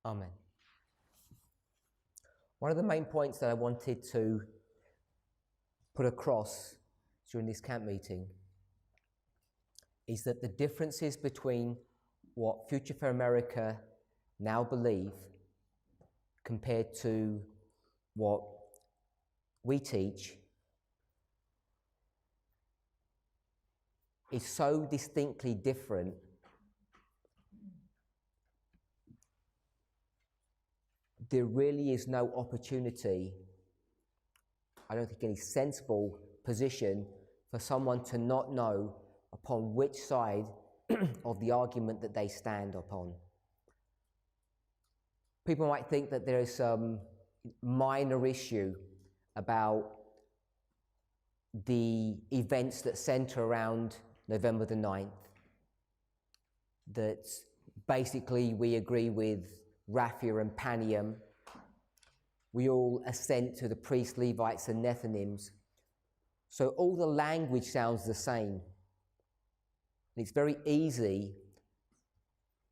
Amen. One of the main points that I wanted to put across during this camp meeting is that the differences between what Future for America now believe compared to what we teach is so distinctly different there really is no opportunity, I don't think any sensible position for someone to not know upon which side of the argument that they stand upon. People might think that there is some minor issue about the events that center around November the 9th, that basically we agree with Raphia and Panium. We all assent to the priests, Levites, and Nethinims. So all the language sounds the same. And it's very easy,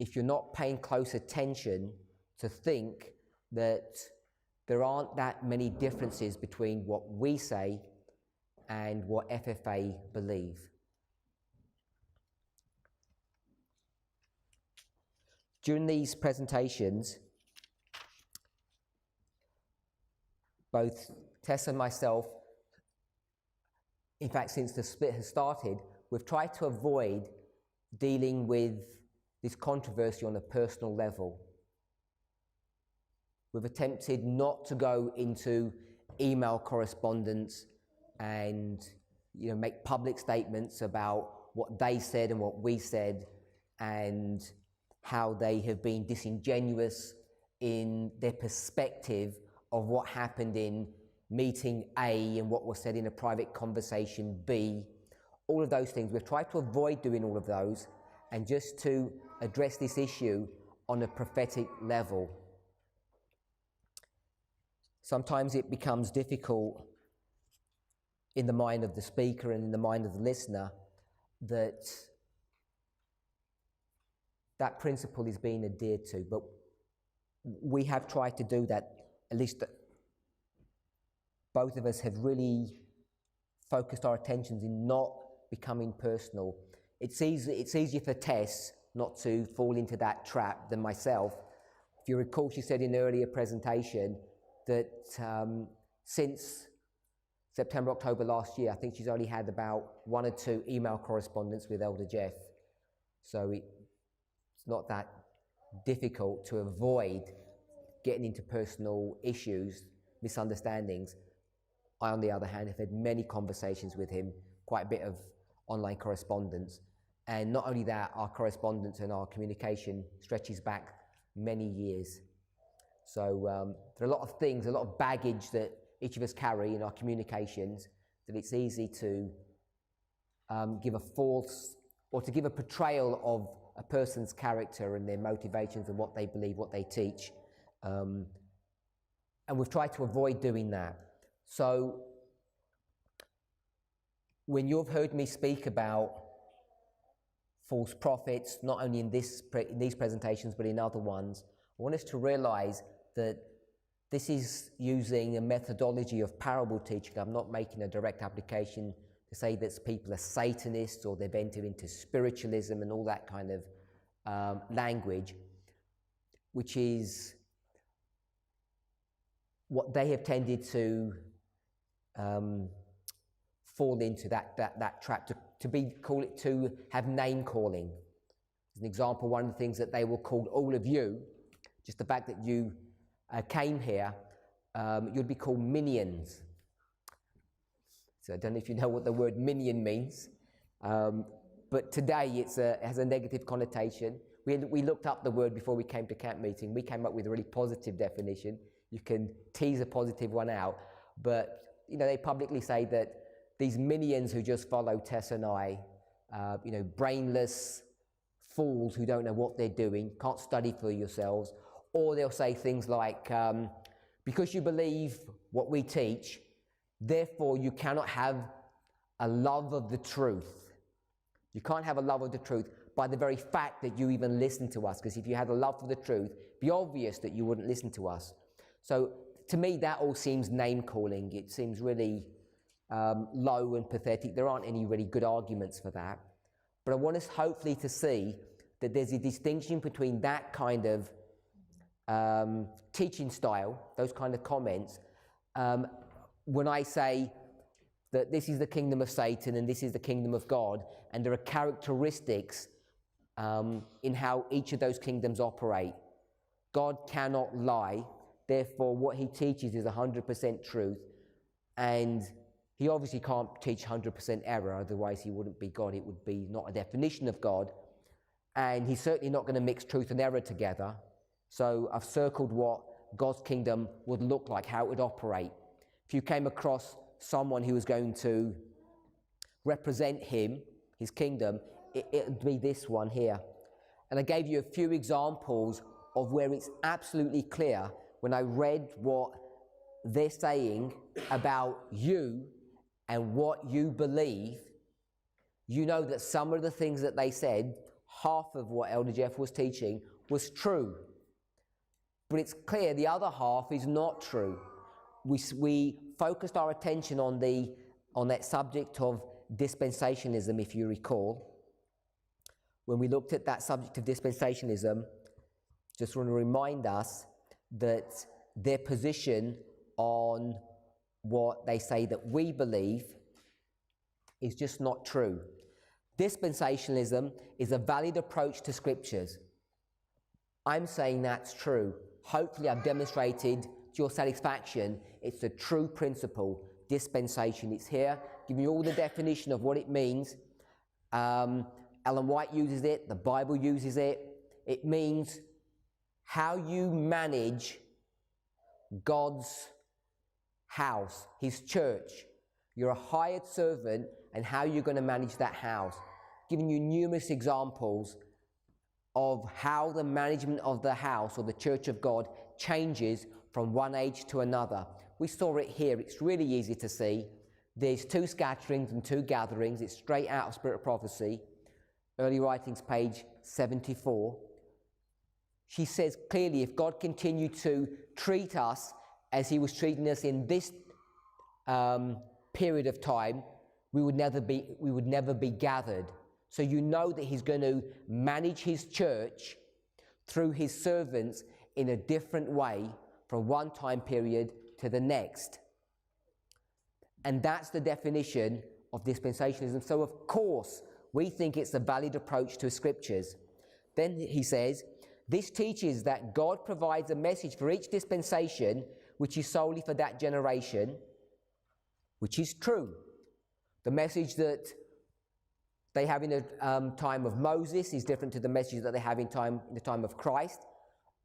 if you're not paying close attention, to think that there aren't that many differences between what we say and what FFA believe. During these presentations, both Tess and myself, in fact, since the split has started, we've tried to avoid dealing with this controversy on a personal level. We've attempted not to go into email correspondence and make public statements about what they said and what we said and how they have been disingenuous in their perspective of what happened in meeting A and what was said in a private conversation B. All of those things. We've tried to avoid doing all of those and just to address this issue on a prophetic level. Sometimes it becomes difficult in the mind of the speaker and in the mind of the listener that principle is being adhered to, but we have tried to do that. At least both of us have really focused our attentions in not becoming personal. It's easier for Tess not to fall into that trap than myself. If you recall, she said in an earlier presentation that since September, October last year, I think she's only had about 1 or 2 email correspondence with Elder Jeff. So it's not that difficult to avoid getting into personal issues, misunderstandings. I, on the other hand, have had many conversations with him, quite a bit of online correspondence. And not only that, our correspondence and our communication stretches back many years. So there are a lot of things, a lot of baggage that each of us carry in our communications, that it's easy to give a false, or to give a portrayal of a person's character and their motivations and what they believe, what they teach. And we've tried to avoid doing that. So when you've heard me speak about false prophets, not only in these presentations, but in other ones, I want us to realize that this is using a methodology of parable teaching. I'm not making a direct application to say that people are Satanists or they've entered into spiritualism and all that kind of language, which is what they have tended to fall into, that trap, to have name calling. As an example, one of the things that they will call all of you, just the fact that you came here, you'd be called minions. So I don't know if you know what the word minion means, but today it has a negative connotation. We looked up the word before we came to camp meeting. We came up with a really positive definition. You can tease a positive one out, but they publicly say that these minions who just follow Tess and I, brainless fools who don't know what they're doing, can't study for yourselves, or they'll say things like, because you believe what we teach, therefore you cannot have a love of the truth. You can't have a love of the truth by the very fact that you even listen to us, because if you had a love for the truth, it'd be obvious that you wouldn't listen to us. So to me, that all seems name-calling. It seems really low and pathetic. There aren't any really good arguments for that. But I want us hopefully to see that there's a distinction between that kind of teaching style, those kind of comments, when I say that this is the kingdom of Satan and this is the kingdom of God, and there are characteristics in how each of those kingdoms operate. God cannot lie, therefore what he teaches is 100% truth, and he obviously can't teach 100% error, otherwise he wouldn't be God. It would be not a definition of God, and he's certainly not going to mix truth and error together. So I've circled what God's kingdom would look like, how it would operate. If you came across someone who was going to represent him, his kingdom, it would be this one here. And I gave you a few examples of where it's absolutely clear when I read what they're saying about you and what you believe. You know that some of the things that they said, half of what Elder Jeff was teaching was true. But it's clear the other half is not true. We focused our attention on that subject of dispensationalism, if you recall. When we looked at that subject of dispensationalism, just want to remind us that their position on what they say that we believe is just not true. Dispensationalism is a valid approach to scriptures. I'm saying that's true. Hopefully I've demonstrated to your satisfaction it's a true principle, dispensation. It's here, giving you all the definition of what it means. Ellen White uses it, the Bible uses it. It means how you manage God's house, his church. You're a hired servant, and how you're going to manage that house. Giving you numerous examples of how the management of the house or the church of God changes from one age to another. We saw it here. It's really easy to see. There's 2 scatterings and 2 gatherings. It's straight out of Spirit of Prophecy. Early Writings, page 74. She says clearly, if God continued to treat us as he was treating us in this period of time, we would never be gathered. So you know that he's going to manage his church through his servants in a different way from one time period to the next. And that's the definition of dispensationalism. So of course, we think it's a valid approach to scriptures. Then he says, this teaches that God provides a message for each dispensation, which is solely for that generation, which is true. The message that they have in the time of Moses is different to the message that they have in the time of Christ.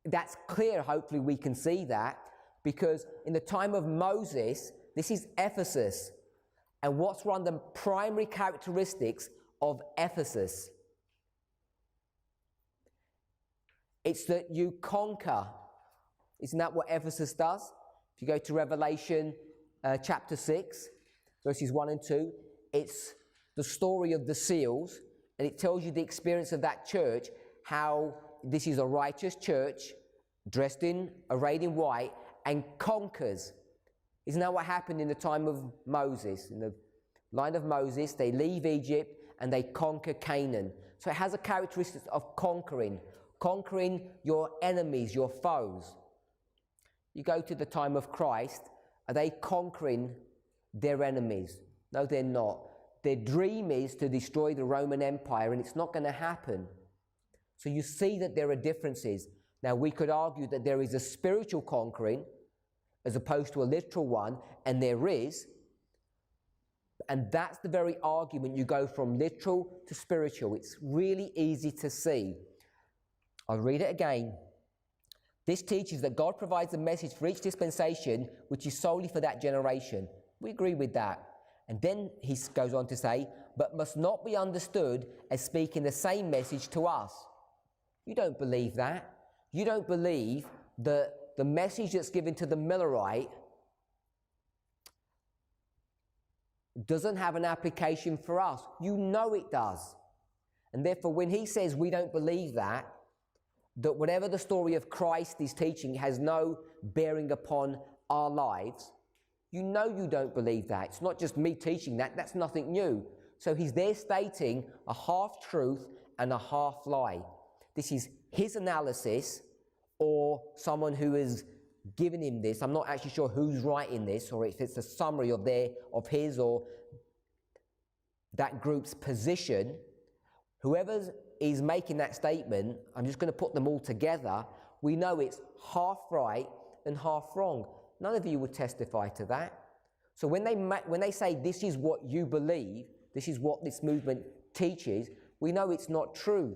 That's clear. Hopefully we can see that, because in the time of Moses, this is Ephesus. And what's one of the primary characteristics of Ephesus? It's that you conquer. Isn't that what Ephesus does? If you go to Revelation chapter 6, verses 1 and 2, it's the story of the seals, and it tells you the experience of that church, how this is a righteous church, arrayed in white, and conquers. Isn't that what happened in the time of Moses? In the line of Moses, they leave Egypt and they conquer Canaan. So it has a characteristic of conquering your enemies, your foes. You go to the time of Christ, are they conquering their enemies? No, they're not. Their dream is to destroy the Roman Empire, and it's not going to happen. So you see that there are differences. Now, we could argue that there is a spiritual conquering as opposed to a literal one, and there is. And that's the very argument. You go from literal to spiritual. It's really easy to see. I'll read it again. This teaches that God provides a message for each dispensation, which is solely for that generation. We agree with that. And then he goes on to say, but must not be understood as speaking the same message to us. You don't believe that. You don't believe that the message that's given to the Millerite doesn't have an application for us. You know it does. And therefore, when he says we don't believe that whatever the story of Christ is teaching has no bearing upon our lives, you know you don't believe that. It's not just me teaching that. That's nothing new. So he's there stating a half-truth and a half-lie. This is his analysis, or someone who has given him this. I'm not actually sure who's writing this, or if it's a summary of his or that group's position. Whoever is making that statement, I'm just going to put them all together. We know it's half right and half wrong. None of you would testify to that. So when they say this is what you believe, this is what this movement teaches, we know it's not true.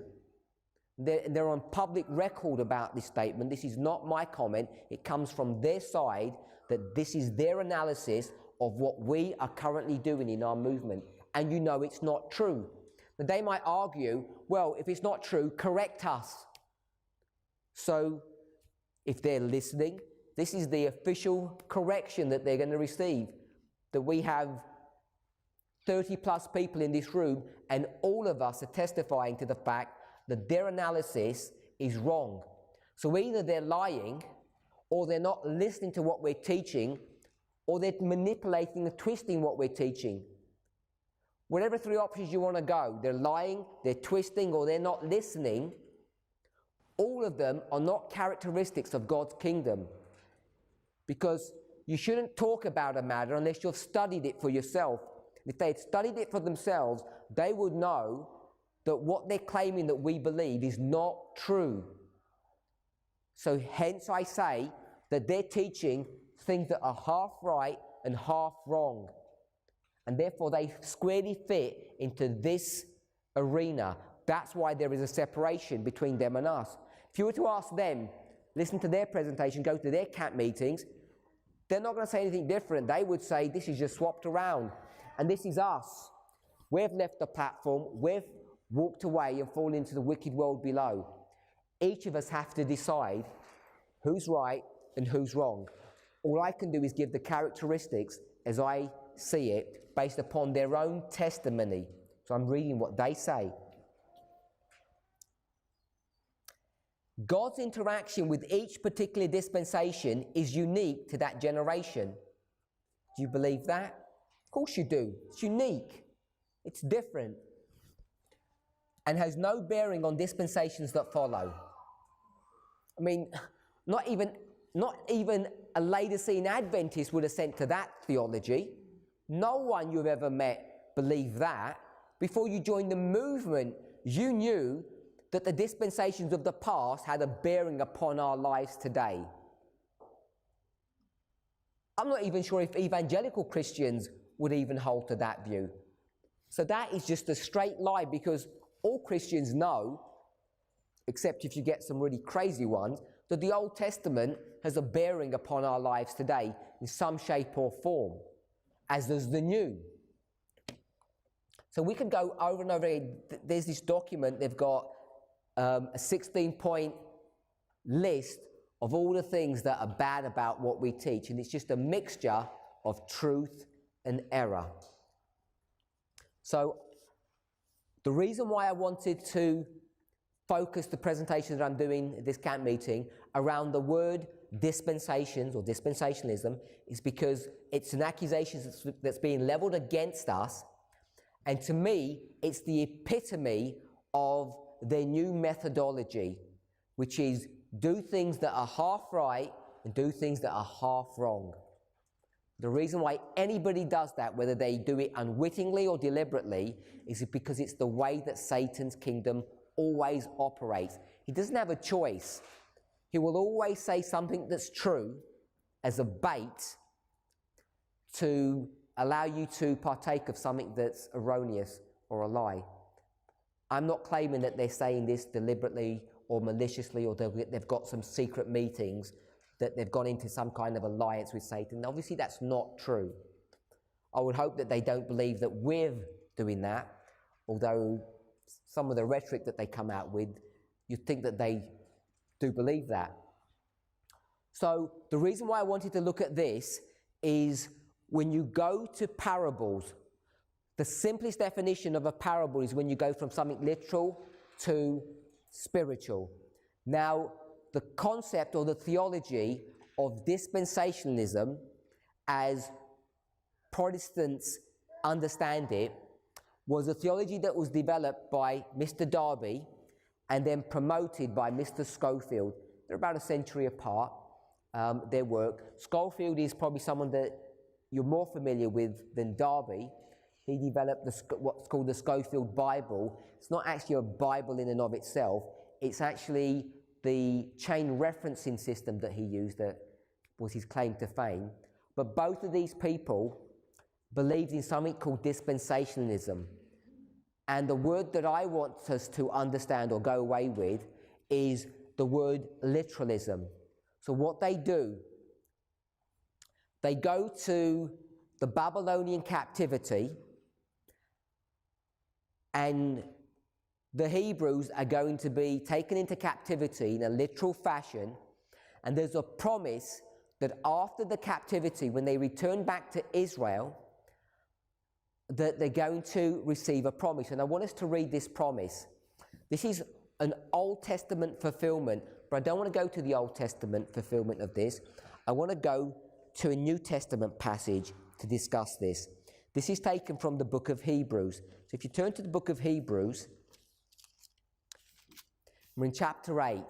They're on public record about this statement. This is not my comment. It comes from their side, that this is their analysis of what we are currently doing in our movement. And you know it's not true. Now, they might argue, well, if it's not true, correct us. So if they're listening, this is the official correction that they're going to receive. That we have 30 plus people in this room, and all of us are testifying to the fact that their analysis is wrong. So either they're lying, or they're not listening to what we're teaching, or they're manipulating and twisting what we're teaching. Whatever three options you want to go, they're lying, they're twisting, or they're not listening. All of them are not characteristics of God's kingdom. Because you shouldn't talk about a matter unless you've studied it for yourself. If they had studied it for themselves, they would know that what they're claiming that we believe is not true. So hence I say that they're teaching things that are half right and half wrong. And therefore they squarely fit into this arena. That's why there is a separation between them and us. If you were to ask them, listen to their presentation, go to their camp meetings, they're not going to say anything different. They would say this is just swapped around. And this is us. We've left the platform, we've walked away and fallen into the wicked world below. Each of us have to decide who's right and who's wrong. All I can do is give the characteristics as I see it based upon their own testimony. So I'm reading what they say. God's interaction with each particular dispensation is unique to that generation. Do you believe that? Of course you do. It's unique. It's different. And has no bearing on dispensations that follow. I mean, not even a Laodicean Adventist would assent to that theology. No one you've ever met believed that. Before you joined the movement, you knew that the dispensations of the past had a bearing upon our lives today. I'm not even sure if evangelical Christians would even hold to that view. So that is just a straight lie, because all Christians know, except if you get some really crazy ones, that the Old Testament has a bearing upon our lives today in some shape or form, as does the New. So we can go over and over again. There's this document, they've got a 16-point list of all the things that are bad about what we teach, and it's just a mixture of truth and error. So the reason why I wanted to focus the presentation that I'm doing at this camp meeting around the word dispensations or dispensationalism is because it's an accusation that's being leveled against us, and to me it's the epitome of their new methodology, which is do things that are half right and do things that are half wrong. The reason why anybody does that, whether they do it unwittingly or deliberately, is because it's the way that Satan's kingdom always operates. He doesn't have a choice. He will always say something that's true as a bait to allow you to partake of something that's erroneous or a lie. I'm not claiming that they're saying this deliberately or maliciously, or they've got some secret meetings, that they've gone into some kind of alliance with Satan. Obviously that's not true. I would hope that they don't believe that we're doing that, although some of the rhetoric that they come out with, you'd think that they do believe that. So the reason why I wanted to look at this is when you go to parables, The simplest definition of a parable is when you go from something literal to spiritual. Now, the concept or the theology of dispensationalism, as Protestants understand it, was a theology that was developed by Mr. Darby and then promoted by Mr. Schofield. They're about a century apart, their work. Schofield is probably someone that you're more familiar with than Darby. He developed what's called the Schofield Bible. It's not actually a Bible in and of itself. It's actually the chain referencing system that he used that was his claim to fame. But both of these people believed in something called dispensationalism. And the word that I want us to understand or go away with is the word literalism. So what they do, they go to the Babylonian captivity, and the Hebrews are going to be taken into captivity in a literal fashion, and there's a promise that after the captivity, when they return back to Israel, that they're going to receive a promise. And I want us to read this promise. This is an Old Testament fulfillment, but I don't want to go to the Old Testament fulfillment of this. I want to go to a New Testament passage to discuss this. This is taken from the book of Hebrews. So if you turn to the book of Hebrews, we're in chapter 8.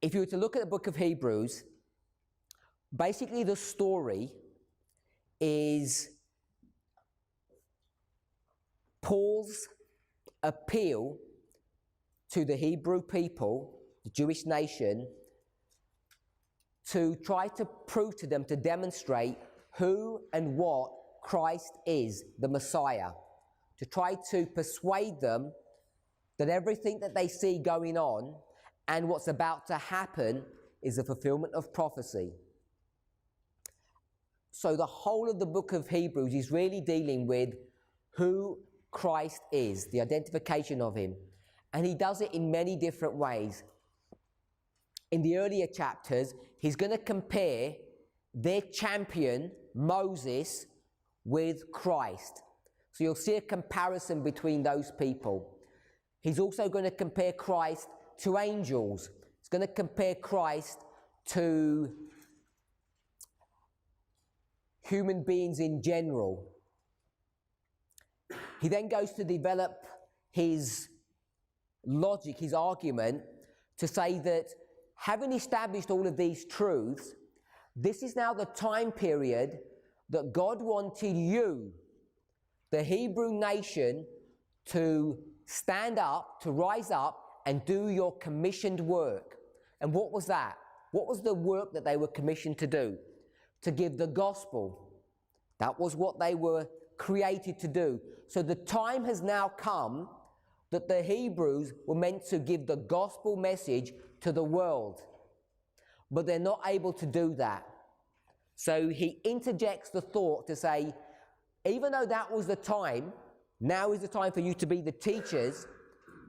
If you were to look at the book of Hebrews, basically the story is Paul's appeal to the Hebrew people, the Jewish nation, to try to prove to them, to demonstrate who and what Christ is, the Messiah. To try to persuade them that everything that they see going on and what's about to happen is a fulfillment of prophecy. So the whole of the book of Hebrews is really dealing with who Christ is, the identification of him. And he does it in many different ways. In the earlier chapters, he's going to compare their champion, Moses, with Christ. So you'll see a comparison between those people. He's also going to compare Christ to angels. He's going to compare Christ to human beings in general. He then goes to develop his logic, his argument, to say that having established all of these truths, this is now the time period that God wanted you, the Hebrew nation, to stand up, to rise up and do your commissioned work. And what was that? What was the work that they were commissioned to do? To give the gospel. That was what they were created to do. So the time has now come that the Hebrews were meant to give the gospel message to the world. But they're not able to do that. So he interjects the thought to say, even though that was the time, now is the time for you to be the teachers,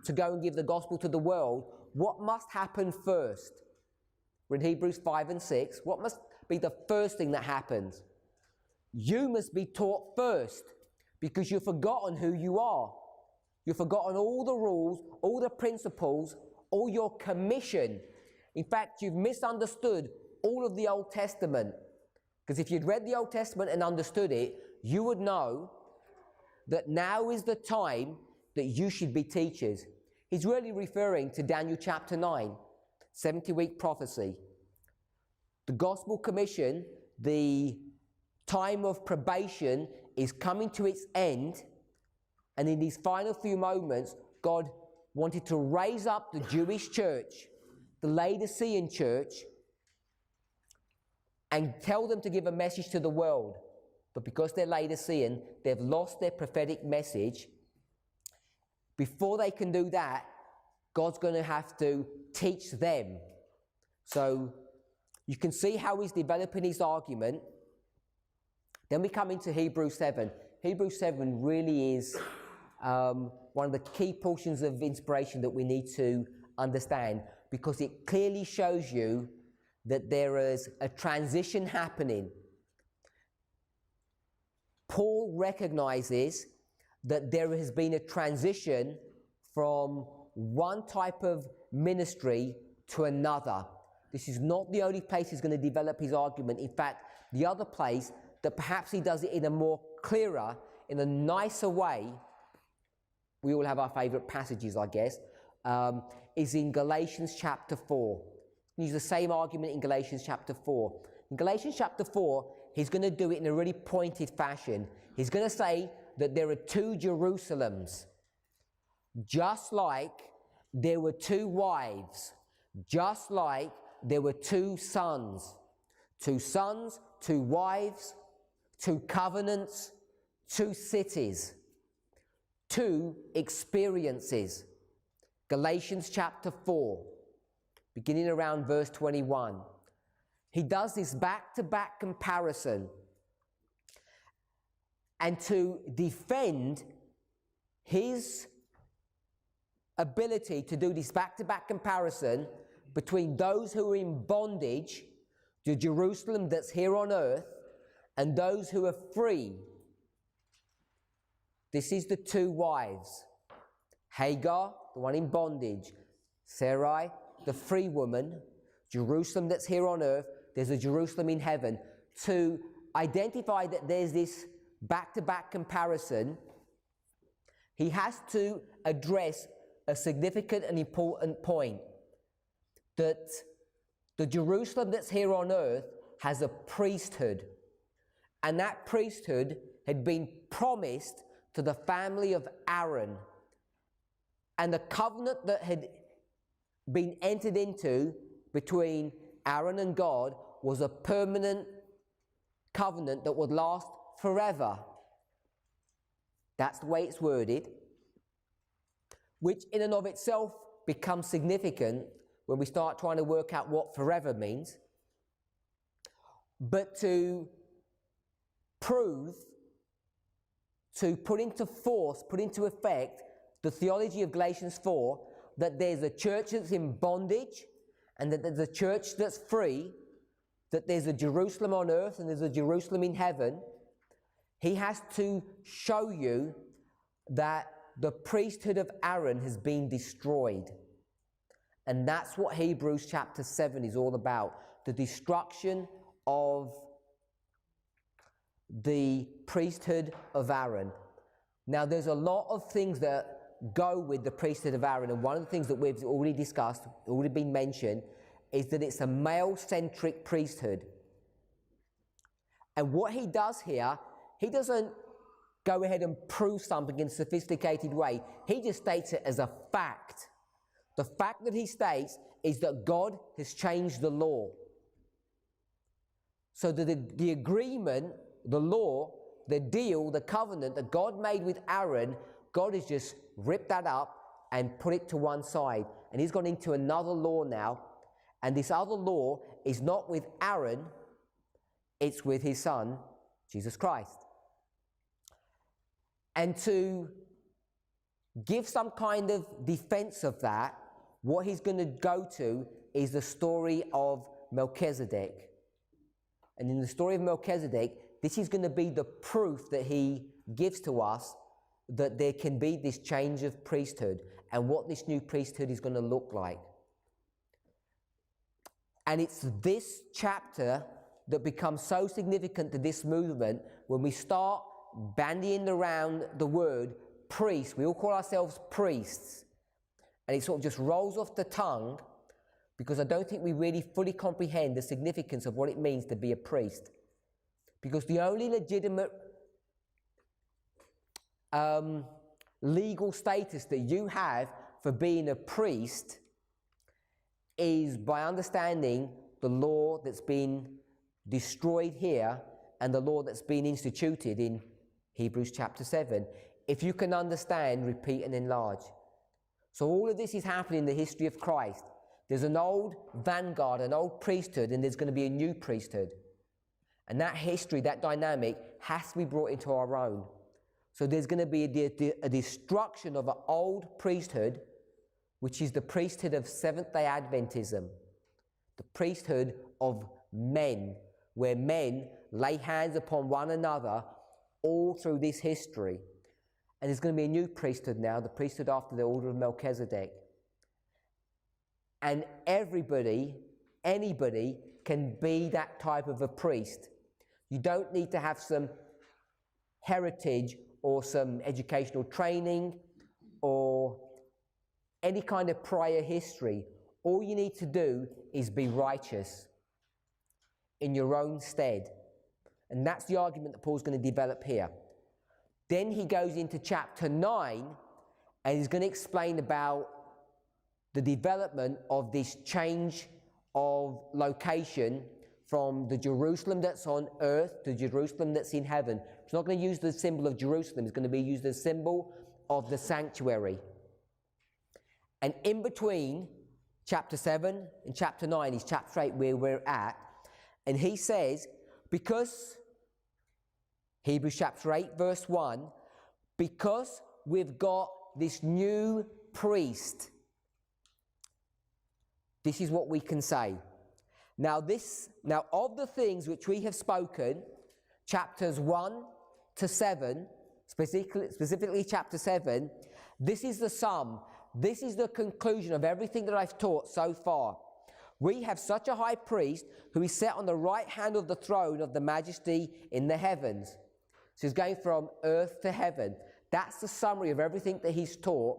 to go and give the gospel to the world. What must happen first? We're in Hebrews 5 and 6. What must be the first thing that happens? You must be taught first, because you've forgotten who you are. You've forgotten all the rules, all the principles, all your commission. In fact, you've misunderstood all of the Old Testament. Because if you'd read the Old Testament and understood it, you would know that now is the time that you should be teachers. He's really referring to Daniel chapter 9, 70-week prophecy. The gospel commission, the time of probation, is coming to its end, and in these final few moments, God wanted to raise up the Jewish church, the Laodicean church, and tell them to give a message to the world. But because they're Laodicean, they've lost their prophetic message. Before they can do that, God's going to have to teach them. So you can see how he's developing his argument. Then we come into Hebrews 7. Hebrews 7 really is one of the key portions of inspiration that we need to understand, because it clearly shows you that there is a transition happening. Paul recognizes that there has been a transition from one type of ministry to another. This is not the only place he's going to develop his argument. In fact, the other place that perhaps he does it in a more clearer, in a nicer way, we all have our favorite passages, I guess, is in Galatians chapter 4. Use the same argument in Galatians chapter 4. In Galatians chapter 4, he's going to do it in a really pointed fashion. He's going to say that there are two Jerusalems, just like there were two wives, just like there were two sons, two wives, two covenants, two cities, two experiences. Galatians chapter 4, beginning around verse 21. He does this back-to-back comparison. And to defend his ability to do this back-to-back comparison between those who are in bondage, the Jerusalem that's here on earth, and those who are free. This is the two wives. Hagar, the one in bondage. Sarai, the free woman. Jerusalem that's here on earth. There's a Jerusalem in heaven. To identify that there's this back-to-back comparison, he has to address a significant and important point. That the Jerusalem that's here on earth has a priesthood. And that priesthood had been promised to the family of Aaron. And the covenant that had been entered into between Aaron and God was a permanent covenant that would last forever. That's the way it's worded, which in and of itself becomes significant when we start trying to work out what forever means. But to prove, to put into force, put into effect the theology of Galatians 4, that there's a church that's in bondage and that there's a church that's free, that there's a Jerusalem on earth and there's a Jerusalem in heaven, he has to show you that the priesthood of Aaron has been destroyed. And that's what Hebrews chapter 7 is all about. The destruction of the priesthood of Aaron. Now, there's a lot of things that go with the priesthood of Aaron, and one of the things that we've already discussed, already been mentioned, is that it's a male-centric priesthood. And what he does here, he doesn't go ahead and prove something in a sophisticated way. He just states it as a fact. The fact that he states is that God has changed the law. So that the agreement, the law, the deal, the covenant that God made with Aaron, God has just ripped that up and put it to one side. And he's gone into another law now. And this other law is not with Aaron, it's with his son, Jesus Christ. And to give some kind of defense of that, what he's going to go to is the story of Melchizedek. And in the story of Melchizedek, this is going to be the proof that he gives to us that there can be this change of priesthood and what this new priesthood is going to look like. And it's this chapter that becomes so significant to this movement when we start bandying around the word priest. We all call ourselves priests. And it sort of just rolls off the tongue because I don't think we really fully comprehend the significance of what it means to be a priest. Because the only legitimate legal status that you have for being a priest is by understanding the law that's been destroyed here and the law that's been instituted in Hebrews chapter 7. If you can understand, repeat and enlarge. So all of this is happening in the history of Christ. There's an old vanguard, an old priesthood, and there's going to be a new priesthood. And that history, that dynamic, has to be brought into our own. So there's going to be a destruction of an old priesthood, which is the priesthood of Seventh-day Adventism, the priesthood of men, where men lay hands upon one another all through this history. And there's going to be a new priesthood now, the priesthood after the order of Melchizedek. And anybody can be that type of a priest. You don't need to have some heritage or some educational training or any kind of prior history. All you need to do is be righteous in your own stead. And that's the argument that Paul's going to develop here. Then he goes into chapter 9 and he's going to explain about the development of this change of location from the Jerusalem that's on earth to Jerusalem that's in heaven. It's not going to use the symbol of Jerusalem, it's going to be used as a symbol of the sanctuary. And in between chapter 7 and chapter 9 is chapter 8 where we're at. And he says, because, Hebrews chapter 8 verse 1, because we've got this new priest, this is what we can say. Now of the things which we have spoken, chapters 1 to 7, specifically chapter 7, this is the sum, this is the conclusion of everything that I've taught so far. We have such a high priest who is set on the right hand of the throne of the majesty in the heavens. So he's going from earth to heaven. That's the summary of everything that he's taught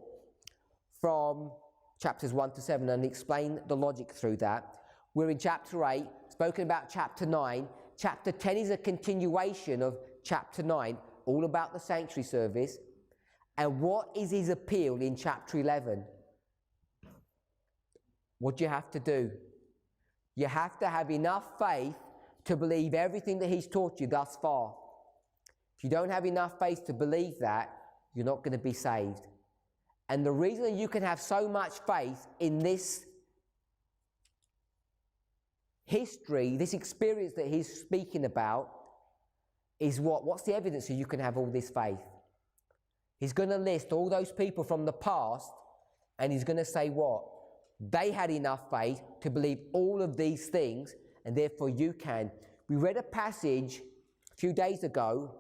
from chapters 1 to 7, and explain the logic through that. We're in chapter 8, spoken about chapter 9. Chapter 10 is a continuation of chapter 9, all about the sanctuary service. And what is his appeal in chapter 11? What do you have to do? You have to have enough faith to believe everything that he's taught you thus far. If you don't have enough faith to believe that, you're not going to be saved. And the reason that you can have so much faith in this history, this experience that he's speaking about, is what? What's the evidence that you can have all this faith? He's going to list all those people from the past, and he's going to say what? They had enough faith to believe all of these things, and therefore you can. We read a passage a few days ago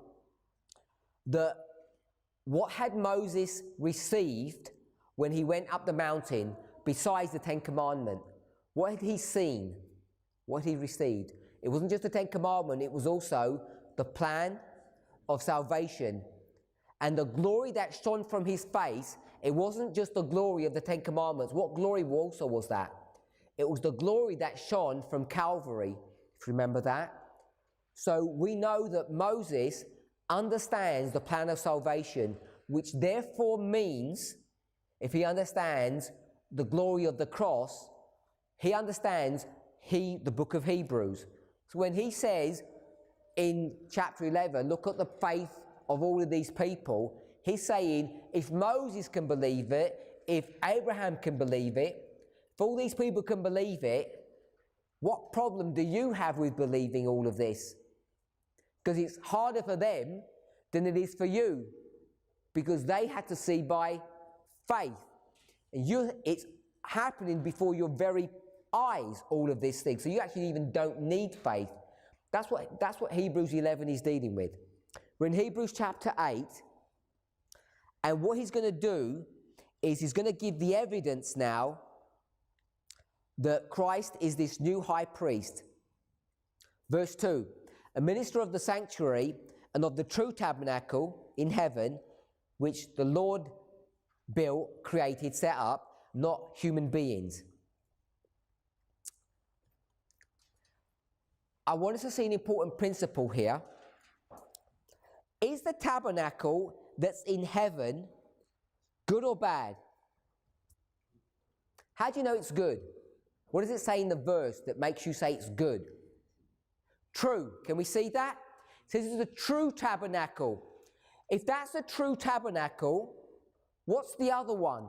that what had Moses received when he went up the mountain besides the Ten Commandments? What had he seen? What had he received? It wasn't just the Ten Commandments, it was also the plan of salvation. And the glory that shone from his face, it wasn't just the glory of the Ten Commandments. What glory also was that? It was the glory that shone from Calvary, if you remember that. So we know that Moses understands the plan of salvation, which therefore means, if he understands the glory of the cross, he understands the book of Hebrews. So when he says in chapter 11, look at the faith of all of these people, he's saying, if Moses can believe it, if Abraham can believe it, if all these people can believe it, what problem do you have with believing all of this? Because it's harder for them than it is for you, because they had to see by faith. And it's happening before your very eyes, all of these things. So you actually even don't need faith. That's what Hebrews 11 is dealing with. We're in Hebrews chapter 8, and what he's going to do is he's going to give the evidence now that Christ is this new high priest. Verse 2, a minister of the sanctuary and of the true tabernacle in heaven, which the Lord built, created, set up, not human beings. I want us to see an important principle here. Is the tabernacle that's in heaven good or bad? How do you know it's good? What does it say in the verse that makes you say it's good? True. Can we see that? It says it's a true tabernacle. If that's a true tabernacle, what's the other one?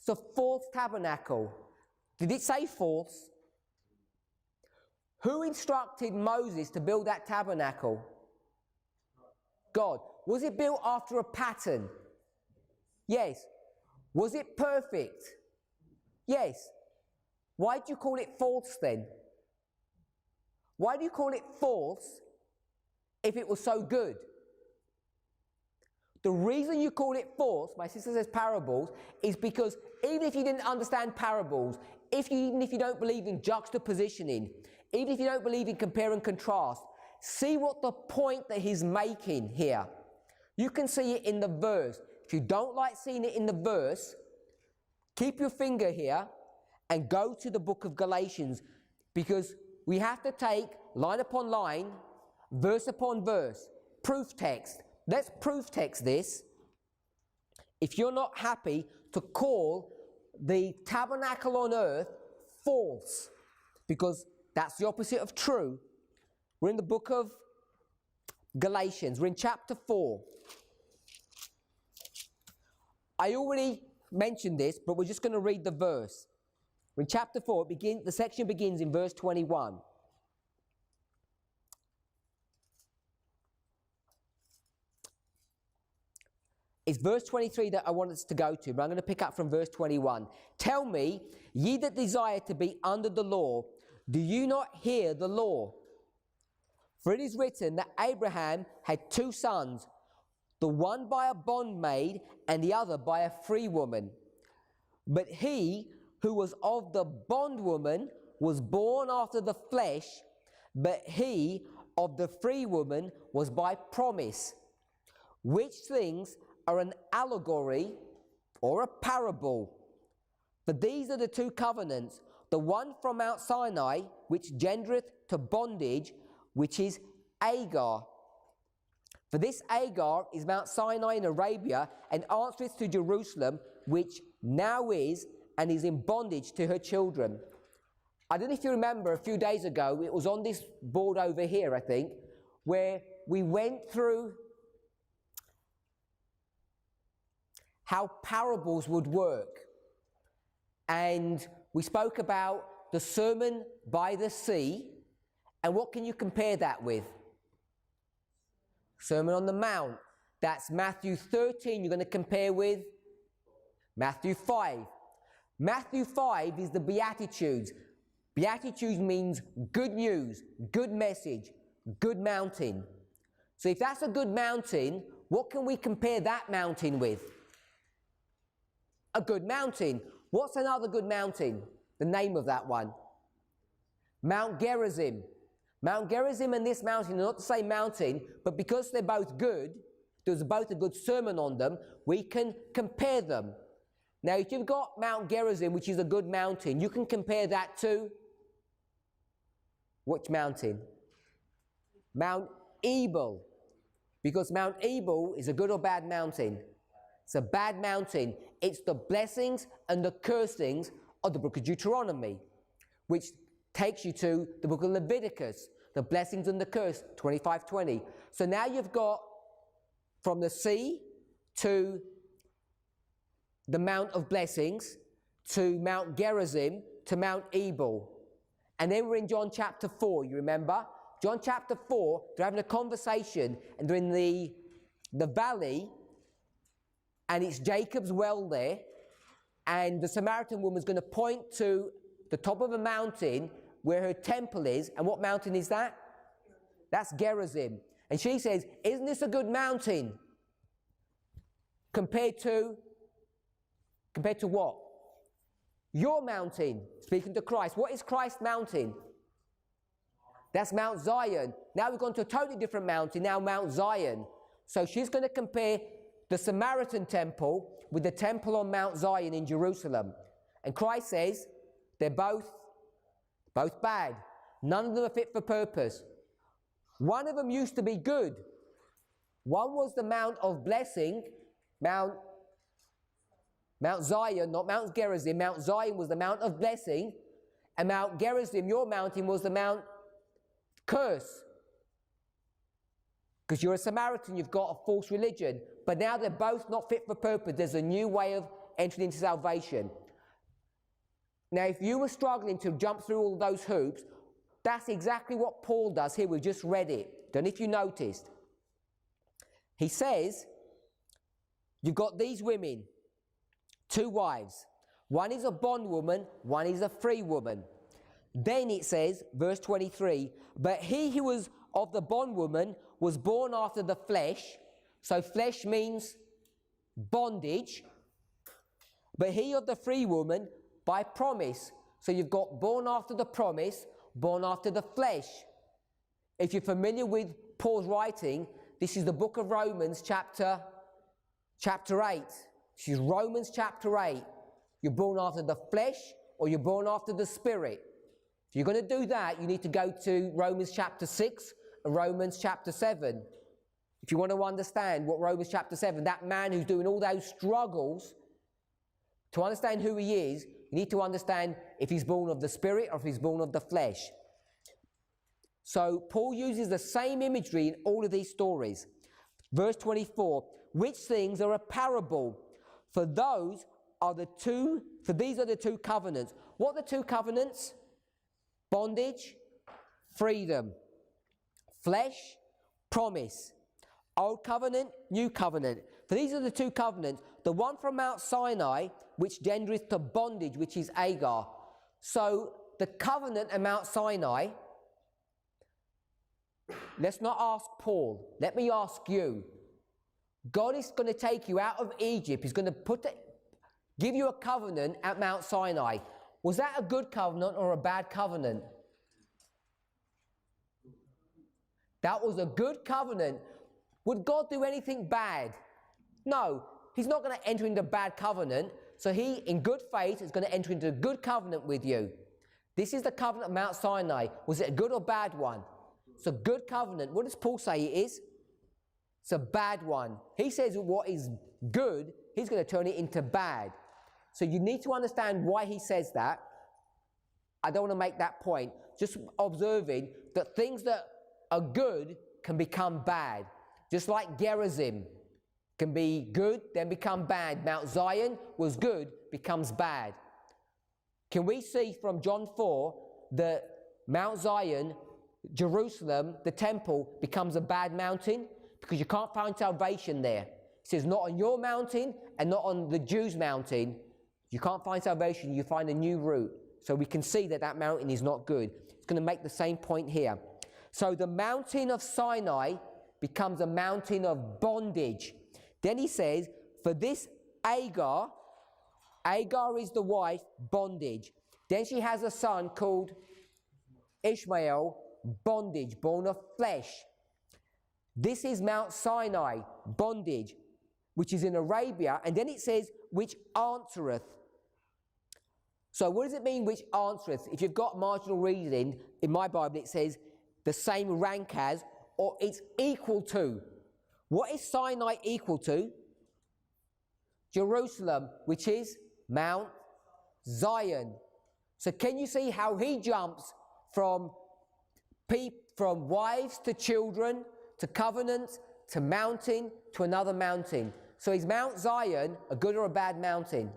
It's a false tabernacle. Did it say false? Who instructed Moses to build that tabernacle? God. Was it built after a pattern? Yes. Was it perfect? Yes. Why do you call it false then? Why do you call it false if it was so good. The reason you call it false, my sister says parables, is because even if you didn't understand parables, even if you don't believe in juxtapositioning, even if you don't believe in compare and contrast, see what the point that he's making here. You can see it in the verse. If you don't like seeing it in the verse, keep your finger here and go to the book of Galatians, because we have to take line upon line, verse upon verse, proof text. Let's proof text this. If you're not happy to call the tabernacle on earth false, because that's the opposite of true. We're in the book of Galatians. We're in chapter 4. I already mentioned this, but we're just going to read the verse. We're in chapter 4. The section begins in verse 21. It's verse 23 that I want us to go to, but I'm going to pick up from verse 21. Tell me, ye that desire to be under the law, do you not hear the law? For it is written that Abraham had 2 sons, the one by a bondmaid and the other by a free woman. But he who was of the bondwoman was born after the flesh, but he of the free woman was by promise. Which things are an allegory or a parable. For these are the 2 covenants, the one from Mount Sinai, which gendereth to bondage, which is Agar. For this Agar is Mount Sinai in Arabia, and answereth to Jerusalem, which now is, and is in bondage to her children. I don't know if you remember, a few days ago, it was on this board over here, I think, where we went through how parables would work. And we spoke about the Sermon by the Sea, and what can you compare that with? Sermon on the Mount. That's Matthew 13. You're going to compare with Matthew 5. Matthew 5 is the Beatitudes. Beatitudes means good news, good message, good mountain. So if that's a good mountain, what can we compare that mountain with? A good mountain. What's another good mountain? The name of that one. Mount Gerizim. Mount Gerizim and this mountain are not the same mountain, but because they're both good, there's both a good sermon on them, we can compare them. Now, if you've got Mount Gerizim, which is a good mountain, you can compare that to which mountain? Mount Ebal. Because Mount Ebal is a good or bad mountain? It's a bad mountain. It's the blessings and the cursings of the book of Deuteronomy, which takes you to the book of Leviticus, the blessings and the curse, 25:20. So now you've got from the sea to the Mount of Blessings, to Mount Gerizim, to Mount Ebal. And then we're in John chapter 4, you remember? John chapter 4, they're having a conversation, and they're in the valley, and it's Jacob's well there, and the Samaritan woman's going to point to the top of a mountain where her temple is. And what mountain is that? That's Gerizim. And she says, isn't this a good mountain? Compared to what? Your mountain, speaking to Christ. What is Christ's mountain? That's Mount Zion. Now we've gone to a totally different mountain, now Mount Zion. So she's going to compare the Samaritan temple with the temple on Mount Zion in Jerusalem. And Christ says, they're both bad. None of them are fit for purpose. One of them used to be good. One was the Mount of Blessing, Mount Zion, not Mount Gerizim. Mount Zion was the Mount of Blessing, and Mount Gerizim, your mountain, was the Mount Curse. Because you're a Samaritan, you've got a false religion. But now they're both not fit for purpose. There's a new way of entering into salvation. Now, if you were struggling to jump through all those hoops, that's exactly what Paul does here. We've just read it. Don't know if you noticed. He says, you've got these women, 2 wives. One is a bondwoman, one is a free woman. Then it says, verse 23, but he who was of the bondwoman was born after the flesh. So flesh means bondage. But he of the free woman by promise. So you've got born after the promise, born after the flesh. If you're familiar with Paul's writing, this is the book of Romans chapter 8. This is Romans chapter 8. You're born after the flesh or you're born after the spirit. If you're going to do that, you need to go to Romans chapter 6 and Romans chapter 7. If you want to understand what Romans chapter 7, that man who's doing all those struggles, to understand who he is, you need to understand if he's born of the spirit or if he's born of the flesh. So Paul uses the same imagery in all of these stories. Verse 24, which things are a parable? For these are the two covenants. What are the two covenants? Bondage, freedom. Flesh, promise. Old covenant, new covenant. For these are the two covenants. The one from Mount Sinai, which gendereth to bondage, which is Agar. So the covenant at Mount Sinai, let's not ask Paul. Let me ask you. God is going to take you out of Egypt. He's going to give you a covenant at Mount Sinai. Was that a good covenant or a bad covenant? That was a good covenant. Would God do anything bad? No. He's not going to enter into a bad covenant. So he, in good faith, is going to enter into a good covenant with you. This is the covenant of Mount Sinai. Was it a good or bad one? It's a good covenant. What does Paul say it is? It's a bad one. He says what is good, he's going to turn it into bad. So you need to understand why he says that. I don't want to make that point. Just observing that things that are good can become bad. Just like Gerizim can be good, then become bad. Mount Zion was good, becomes bad. Can we see from John 4 that Mount Zion, Jerusalem, the temple, becomes a bad mountain? Because you can't find salvation there. It says not on your mountain and not on the Jews' mountain. You can't find salvation, you find a new route. So we can see that that mountain is not good. It's going to make the same point here. So the mountain of Sinai becomes a mountain of bondage. Then he says, for this Agar is the wife, bondage. Then she has a son called Ishmael, bondage, born of flesh. This is Mount Sinai, bondage, which is in Arabia. And then it says, which answereth. So what does it mean, which answereth? If you've got marginal reading, in my Bible it says, the same rank as, or it's equal to. What is Sinai equal to? Jerusalem, which is Mount Zion. So can you see how he jumps from wives to children, to covenants, to mountain, to another mountain? So is Mount Zion a good or a bad mountain?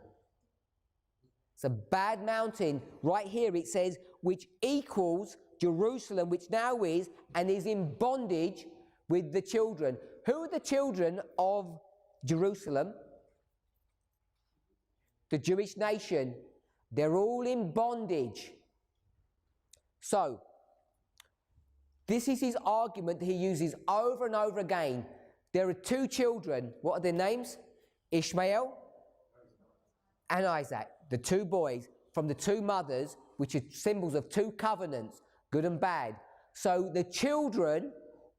It's a bad mountain. Right here it says, which equals Jerusalem, which now is, and is in bondage with the children. Who are the children of Jerusalem? The Jewish nation. They're all in bondage. So, this is his argument that he uses over and over again. There are two children. What are their names? Ishmael and Isaac. The two boys from the two mothers, which are symbols of two covenants, good and bad. So the children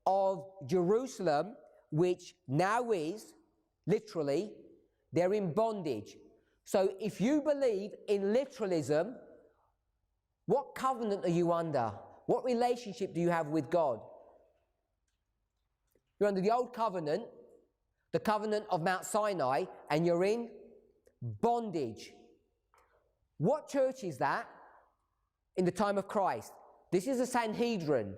of Jerusalem, which now is, literally, they're in bondage. So if you believe in literalism, what covenant are you under? What relationship do you have with God? You're under the old covenant, the covenant of Mount Sinai, and you're in bondage. What church is that in the time of Christ? This is the Sanhedrin.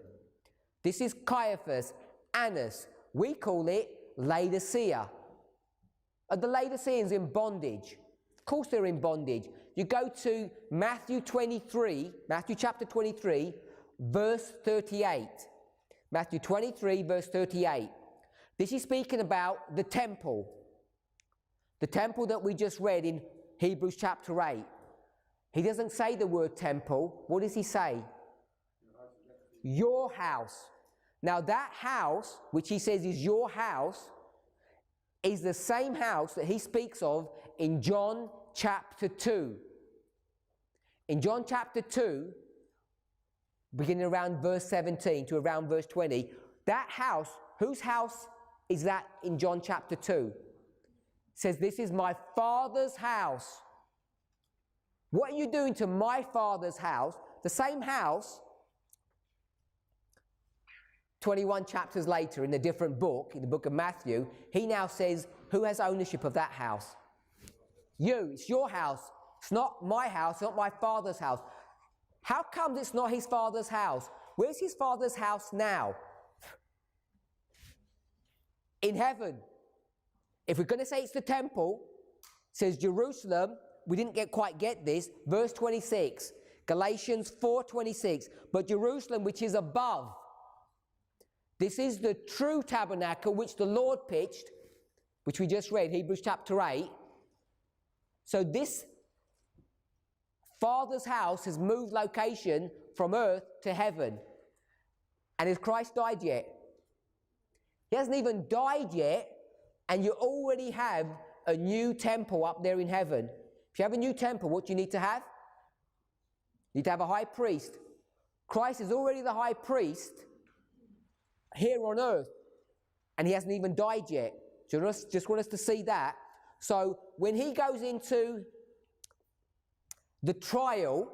This is Caiaphas, Annas. We call it Laodicea. Are the Laodiceans in bondage? Of course they're in bondage. You go to Matthew chapter 23, verse 38. Matthew 23, verse 38. This is speaking about the temple. The temple that we just read in Hebrews chapter 8. He doesn't say the word temple. What does he say? Your house. Now that house, which he says is your house, is the same house that he speaks of in John chapter 2. In John chapter 2, beginning around verse 17 to around verse 20, that house, whose house is that in John chapter 2? It says, this is my Father's house. What are you doing to my Father's house? The same house, 21 chapters later in a different book, in the book of Matthew, he now says, who has ownership of that house? You, it's your house. It's not my house, it's not my Father's house. How comes it's not his Father's house? Where's his Father's house now? In heaven. If we're going to say it's the temple, it says Jerusalem, we didn't quite get this, verse 26, Galatians 4:26, but Jerusalem which is above. This is the true tabernacle which the Lord pitched, which we just read, Hebrews chapter 8. So this Father's house has moved location from earth to heaven. And has Christ died yet? He hasn't even died yet, and you already have a new temple up there in heaven. If you have a new temple, what do you need to have? You need to have a high priest. Christ is already the high priest here on earth, and he hasn't even died yet. Just want us to see that. So when he goes into the trial,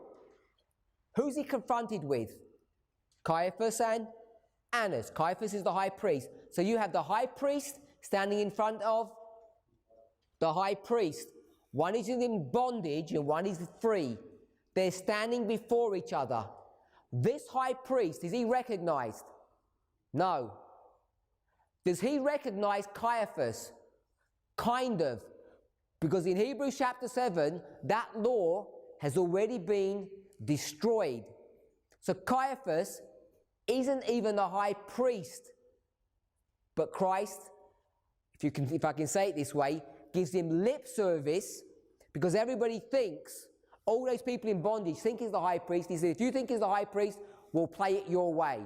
who's he confronted with? Caiaphas and Annas. Caiaphas is the high priest. So you have the high priest standing in front of the high priest. One is in bondage and one is free. They're standing before each other. This high priest, is he recognized? No. Does he recognize Caiaphas? Kind of. Because in Hebrews chapter 7, that law has already been destroyed. So Caiaphas isn't even a high priest. But Christ, if I can say it this way, gives him lip service, because everybody thinks, all those people in bondage think he's the high priest. He says, if you think he's the high priest, we'll play it your way.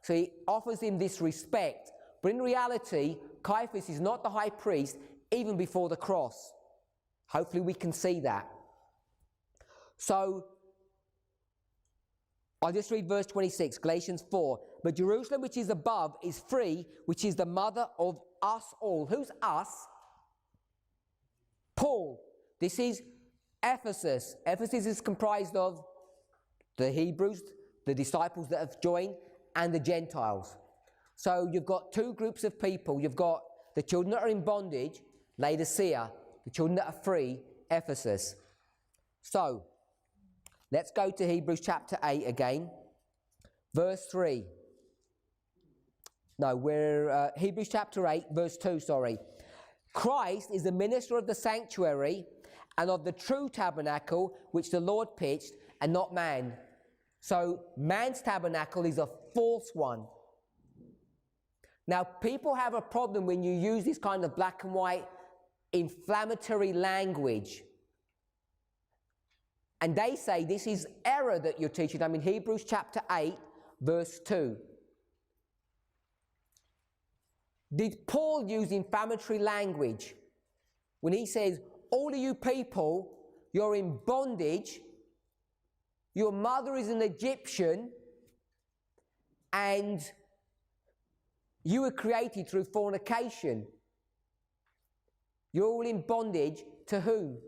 So he offers him this respect. But in reality, Caiaphas is not the high priest even before the cross. Hopefully we can see that. So, I'll just read verse 26, Galatians 4. But Jerusalem which is above is free, which is the mother of us all. Who's us? Paul. This is Ephesus. Ephesus is comprised of the Hebrews, the disciples that have joined, and the Gentiles. So you've got two groups of people. You've got the children that are in bondage, Laodicea, the children that are free, Ephesus. So, let's go to Hebrews chapter 8 again. Verse 3. No, we're Hebrews chapter 8, verse 2, sorry. Christ is the minister of the sanctuary and of the true tabernacle which the Lord pitched, and not man. So, man's tabernacle is a false one. Now, people have a problem when you use this kind of black and white inflammatory language. And they say this is error that you're teaching them in Hebrews chapter 8, verse 2. Did Paul use inflammatory language when he says, all of you people, you're in bondage, your mother is an Egyptian, and you were created through fornication? You're all in bondage to whom?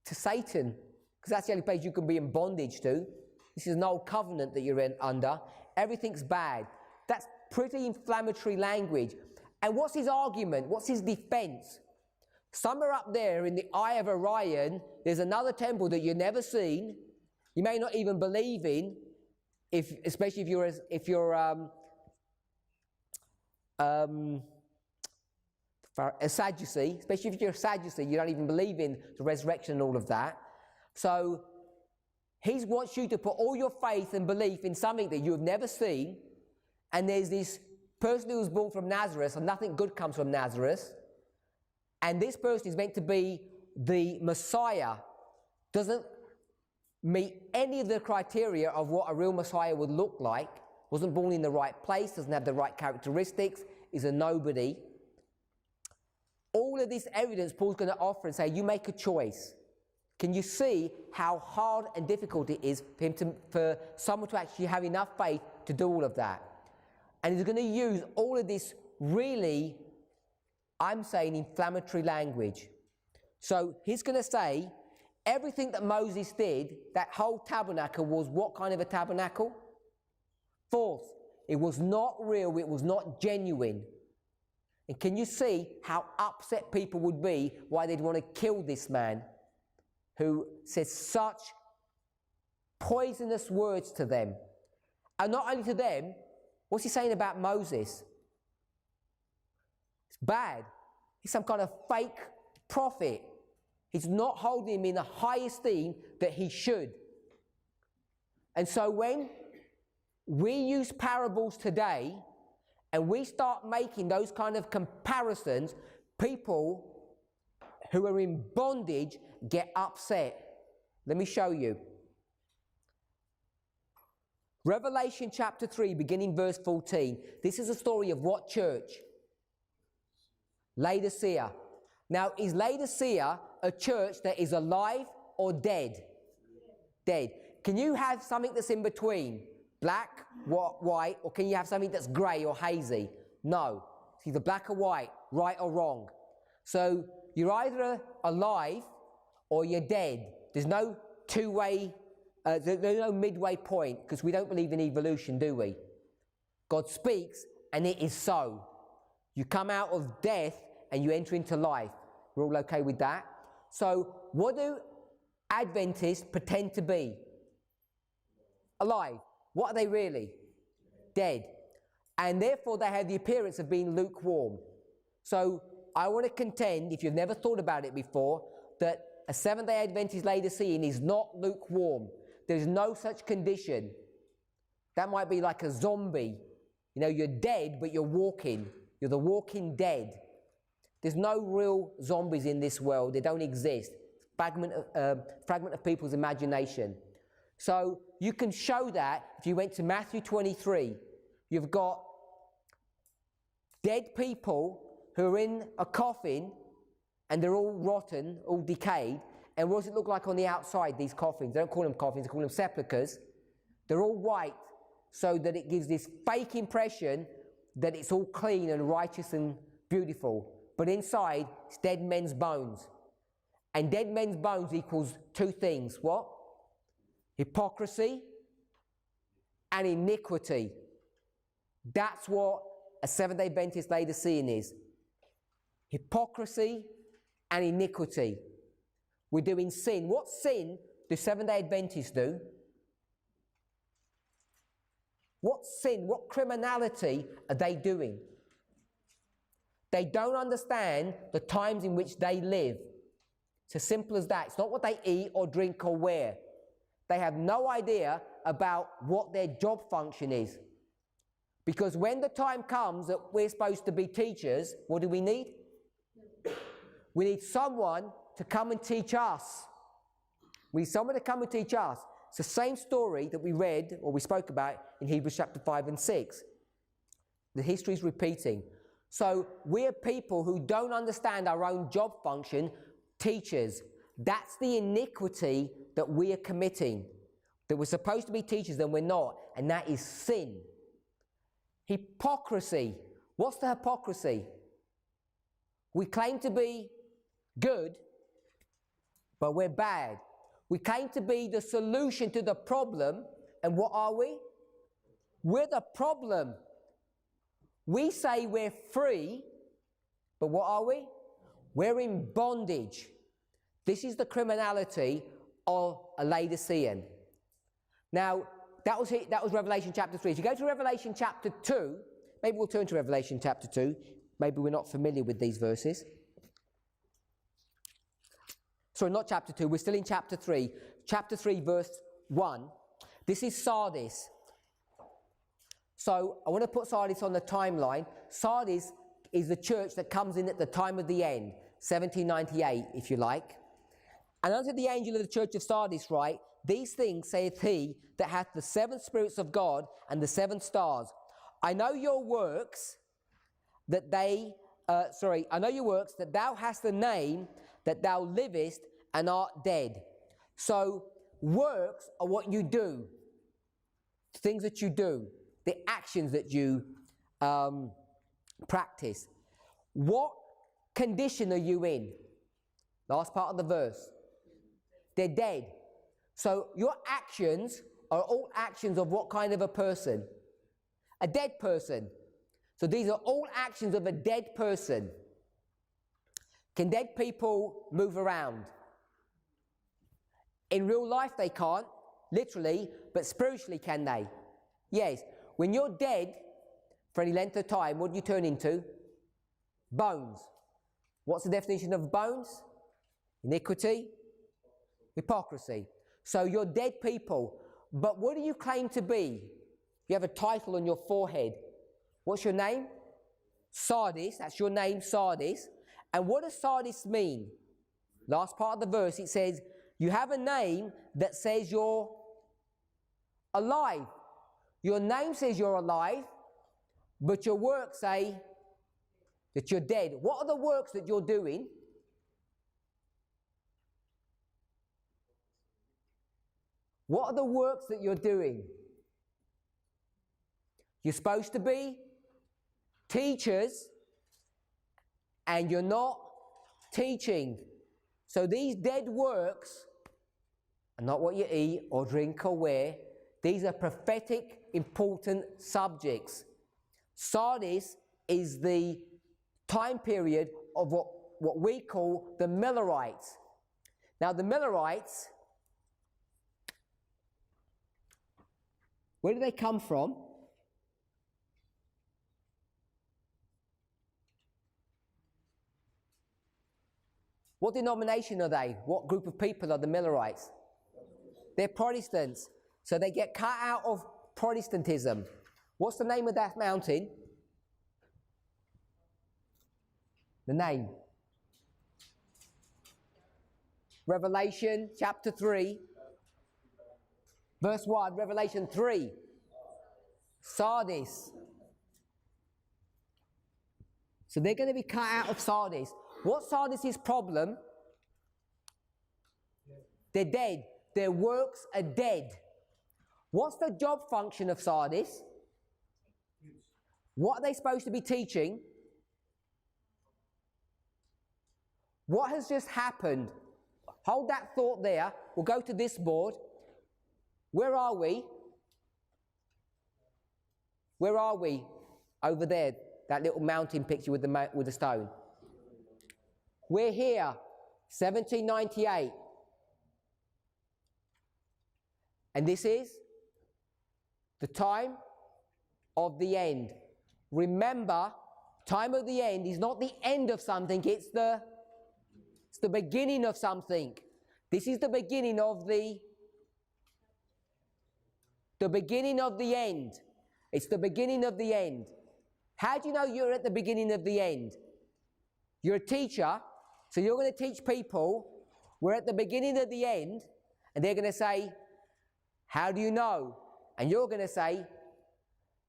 To Satan. Because that's the only place you can be in bondage to. This is an old covenant that you're under. Everything's bad. That's pretty inflammatory language. And what's his argument? What's his defense? Somewhere up there in the Eye of Orion, there's another temple that you've never seen. You may not even believe in, especially if you're a Sadducee, especially if you're a Sadducee, you don't even believe in the resurrection and all of that. So he wants you to put all your faith and belief in something that you have never seen. And there's this person who was born from Nazareth, and nothing good comes from Nazareth. And this person is meant to be the Messiah. Doesn't meet any of the criteria of what a real Messiah would look like. wasn't born in the right place, doesn't have the right characteristics, is a nobody. All of this evidence Paul's going to offer and say, you make a choice. Can you see how hard and difficult it is for someone to actually have enough faith to do all of that? And he's going to use all of this really, I'm saying, inflammatory language. So he's going to say, everything that Moses did, that whole tabernacle was what kind of a tabernacle? False. It was not real, it was not genuine. And can you see how upset people would be, why they'd want to kill this man who says such poisonous words to them? And not only to them, what's he saying about Moses? It's bad. He's some kind of fake prophet. He's not holding him in the high esteem that he should. And so when we use parables today and we start making those kind of comparisons, people who are in bondage get upset. Let me show you. Revelation chapter 3, beginning verse 14. This is a story of what church? Laodicea. Now, is Laodicea a church that is alive or dead? Dead. Can you have something that's in between? Black, white, or can you have something that's grey or hazy? No. It's either black or white, right or wrong. So you're either alive or you're dead. There's no two-way, there's no midway point, because we don't believe in evolution, do we? God speaks and it is so. You come out of death and you enter into life. We're all okay with that? So what do Adventists pretend to be? Alive. What are they really? Dead. And therefore they have the appearance of being lukewarm. So I want to contend, if you've never thought about it before, that a Seventh-day Adventist Laodicean is not lukewarm. There's no such condition. That might be like a zombie. You know, you're dead, but you're walking. You're the walking dead. There's no real zombies in this world. They don't exist. Fragment of people's imagination. So you can show that if you went to Matthew 23. You've got dead people who are in a coffin and they're all rotten, all decayed. And what does it look like on the outside, these coffins? They don't call them coffins, they call them sepulchres. They're all white so that it gives this fake impression that it's all clean and righteous and beautiful. But inside, it's dead men's bones. And dead men's bones equals two things. What? Hypocrisy and iniquity. That's what a Seventh-day Adventist Laodicean is. Hypocrisy and iniquity. We're doing sin. What sin do Seventh-day Adventists do? What sin, what criminality are they doing? They don't understand the times in which they live. It's as simple as that. It's not what they eat or drink or wear. They have no idea about what their job function is. Because when the time comes that we're supposed to be teachers, what do we need? We need someone to come and teach us. We need someone to come and teach us. It's the same story that we read or we spoke about in Hebrews chapter 5 and 6. The history is repeating. So we're people who don't understand our own job function, teachers. That's the iniquity that we are committing. That we're supposed to be teachers and we're not. And that is sin. Hypocrisy. What's the hypocrisy? We claim to be good, but we're bad. We claim to be the solution to the problem, and what are we? We're the problem. We say we're free, but what are we? We're in bondage. This is the criminality of a Laodicean. Now, that was Revelation chapter 3. If you go to Revelation chapter 2, maybe we'll turn to Revelation chapter 2. Maybe we're not familiar with these verses. Sorry, not chapter 2. We're still in chapter 3. Chapter 3, verse 1. This is Sardis. So I want to put Sardis on the timeline. Sardis is the church that comes in at the time of the end, 1798, if you like. And unto the angel of the church of Sardis write, these things saith he that hath the 7 spirits of God and the 7 stars. I know your works, that thou hast a name, that thou livest and art dead. So works are what you do, things that you do, the actions that you practice. What condition are you in? Last part of the verse. They're dead. So your actions are all actions of what kind of a person? A dead person. So these are all actions of a dead person. Can dead people move around? In real life they can't, literally, but spiritually can they? Yes. When you're dead for any length of time, what do you turn into? Bones. What's the definition of bones? Iniquity, hypocrisy. So you're dead people. But what do you claim to be? You have a title on your forehead. What's your name? Sardis. That's your name, Sardis. And what does Sardis mean? Last part of the verse, it says, you have a name that says you're alive. Your name says you're alive, but your works say that you're dead. What are the works that you're doing? What are the works that you're doing? You're supposed to be teachers, and you're not teaching. So these dead works are not what you eat or drink or wear. These are prophetic, important subjects. Sardis is the time period of what we call the Millerites. Now the Millerites, where do they come from? What denomination are they? What group of people are the Millerites? They're Protestants. So they get cut out of Protestantism. What's the name of that mountain? The name. Revelation chapter 3. Verse 1, Revelation 3. Sardis. So they're going to be cut out of Sardis. What's Sardis' problem? They're dead. Their works are dead. What's the job function of Sardis? What are they supposed to be teaching? What has just happened? Hold that thought there. We'll go to this board. Where are we? Where are we? Over there. That little mountain picture with the stone. We're here, 1798. And this is the time of the end. Remember, time of the end is not the end of something, it's the beginning of something. This is the beginning of the beginning of the end. It's the beginning of the end. How do you know you're at the beginning of the end? You're a teacher, so you're going to teach people we're at the beginning of the end, and they're going to say, how do you know? And you're going to say,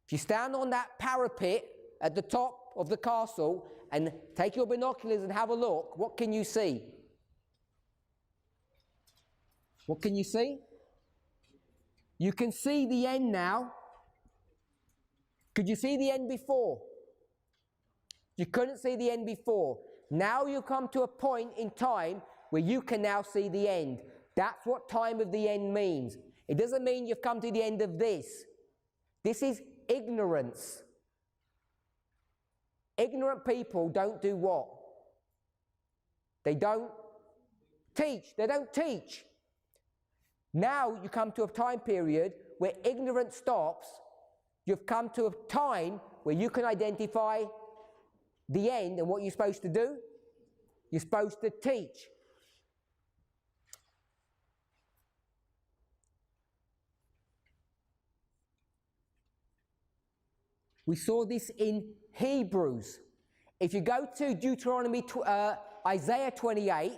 if you stand on that parapet at the top of the castle and take your binoculars and have a look, what can you see? What can you see? You can see the end now. Could you see the end before? You couldn't see the end before. Now you come to a point in time where you can now see the end. That's what time of the end means. It doesn't mean you've come to the end of this. This is ignorance. Ignorant people don't do what? They don't teach. They don't teach. Now you come to a time period where ignorance stops. You've come to a time where you can identify the end, and what you're supposed to do? You're supposed to teach. We saw this in Hebrews. If you go to Isaiah 28,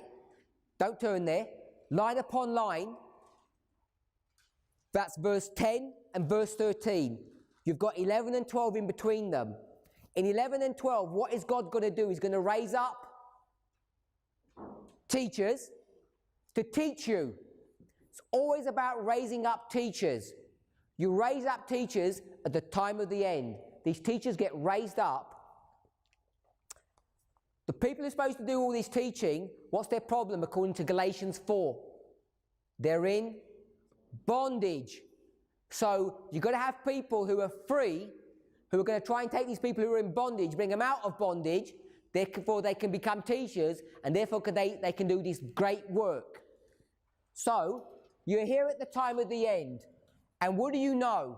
don't turn there, line upon line, That's verse 10 and verse 13. You've got 11 and 12 in between them. In 11 and 12, what is God going to do? He's going to raise up teachers to teach you. It's always about raising up teachers. You raise up teachers at the time of the end. These teachers get raised up. The people who are supposed to do all this teaching, what's their problem according to Galatians 4? They're in bondage. So you've got to have people who are free, who are going to try and take these people who are in bondage, bring them out of bondage, therefore they can become teachers, and therefore they can do this great work. So you're here at the time of the end, and what do you know?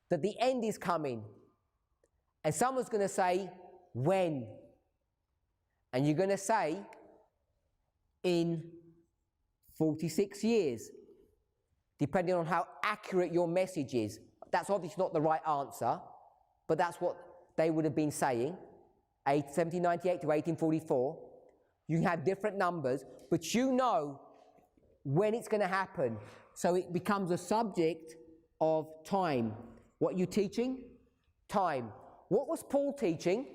That the end is coming. And someone's going to say, when? And you're going to say, in 46 years, depending on how accurate your message is. That's obviously not the right answer, but that's what they would have been saying, 1798 to 1844. You can have different numbers, but you know when it's going to happen. So it becomes a subject of time. What are you teaching? Time. What was Paul teaching?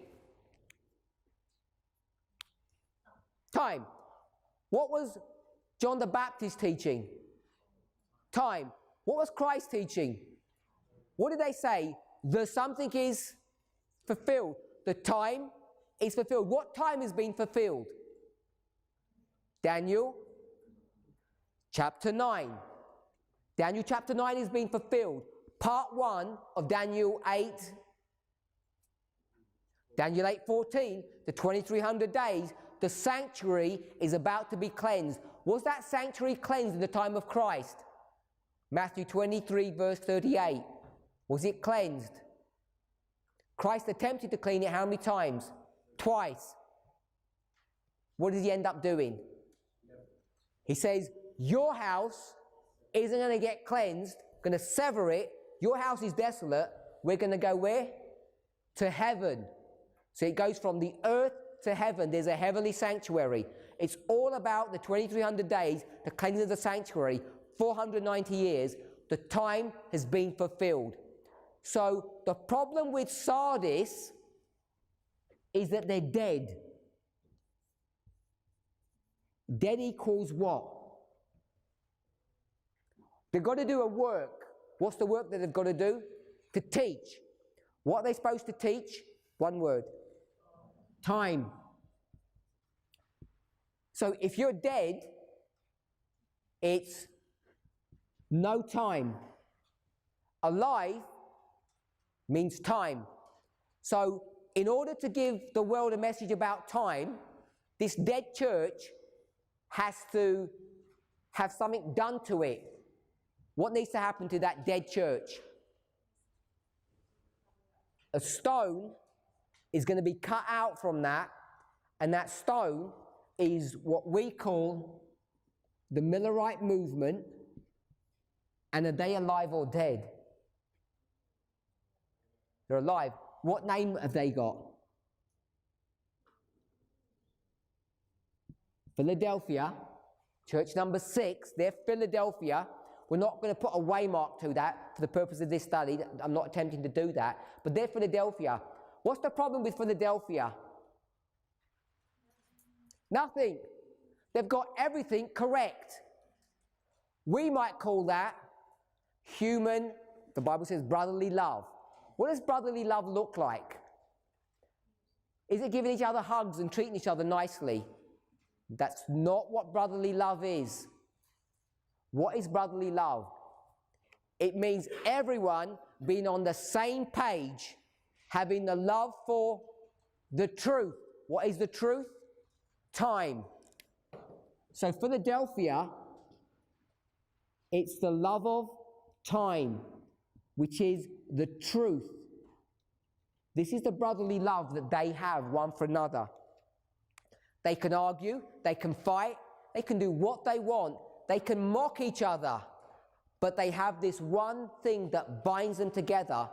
Time. What was John the Baptist teaching? Time. What was Christ teaching? What did they say? The something is fulfilled. The time is fulfilled. What time has been fulfilled? Daniel chapter 9. Daniel chapter 9 is being fulfilled. Part 1 of Daniel 8. Daniel 8:14, the 2300 days, the sanctuary is about to be cleansed. Was that sanctuary cleansed in the time of Christ? Matthew 23 verse 38. Was it cleansed? Christ attempted to clean it how many times? Twice. What does he end up doing? He says, your house isn't going to get cleansed, going to sever it. Your house is desolate. We're going to go where? To heaven. So it goes from the earth to heaven. There's a heavenly sanctuary. It's all about the 2300 days, the cleansing of the sanctuary, 490 years. The time has been fulfilled. So the problem with Sardis is that they're dead. Dead equals what? They've got to do a work. What's the work that they've got to do? To teach. What are they supposed to teach? One word. Time. So if you're dead, it's no time. Alive means time. So in order to give the world a message about time, this dead church has to have something done to it. What needs to happen to that dead church? A stone is going to be cut out from that, and that stone is what we call the Millerite movement. And are they alive or dead? They're alive. What name have they got? Philadelphia, church number 6, they're Philadelphia. We're not going to put a waymark to that for the purpose of this study. I'm not attempting to do that. But they're Philadelphia. What's the problem with Philadelphia? Nothing. They've got everything correct. We might call that human, the Bible says, brotherly love. What does brotherly love look like? Is it giving each other hugs and treating each other nicely? That's not what brotherly love is. What is brotherly love? It means everyone being on the same page, having the love for the truth. What is the truth? Time. So Philadelphia, it's the love of time, which is the truth. This is the brotherly love that they have one for another. They can argue, they can fight, they can do what they want, they can mock each other, but they have this one thing that binds them together,